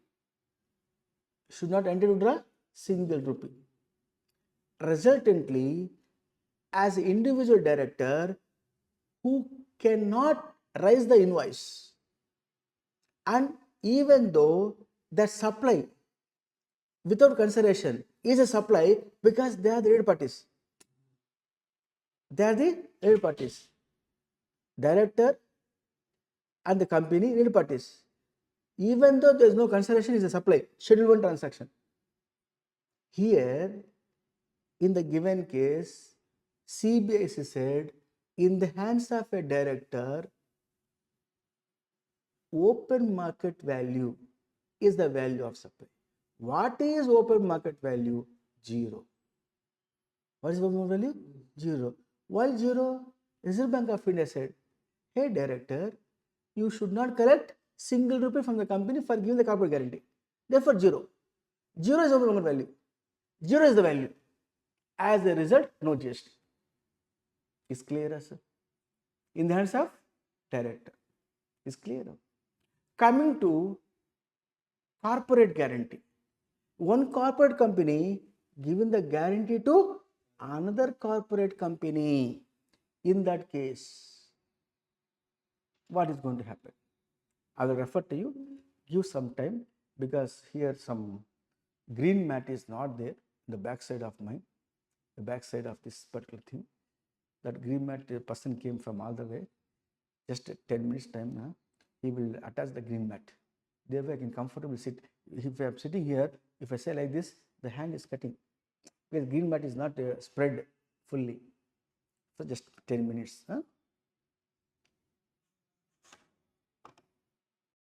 Should not entitled to draw single rupee. Resultantly, as individual director who cannot raise the invoice, And even though that supply without consideration is a supply because they are the related parties. They are the related parties. Director and the company related parties. Even though there is no consideration, is a supply, Schedule 1 transaction. Here, in the given case, CBIC said, in the hands of a director, open market value is the value of supply. What is open market value? 0. What is open market value? 0. Why 0? Reserve Bank of India said, hey director, you should not collect single rupee from the company for giving the corporate guarantee. Therefore 0. 0 is open market value. 0 is the value. As a result, no GST. Is clear, sir? In the hands of director. Is clear? Coming to corporate guarantee. One corporate company giving the guarantee to another corporate company. In that case, what is going to happen? I will refer to you. Give some time, because here some green mat is not there. The back side of mine, the back side of this particular thing. That green mat person came from all the way. Just 10 minutes time, he will attach the green mat. Therefore, I can comfortably sit. If I am sitting here, if I say like this, the hand is cutting, because green mat is not spread fully. So just 10 minutes.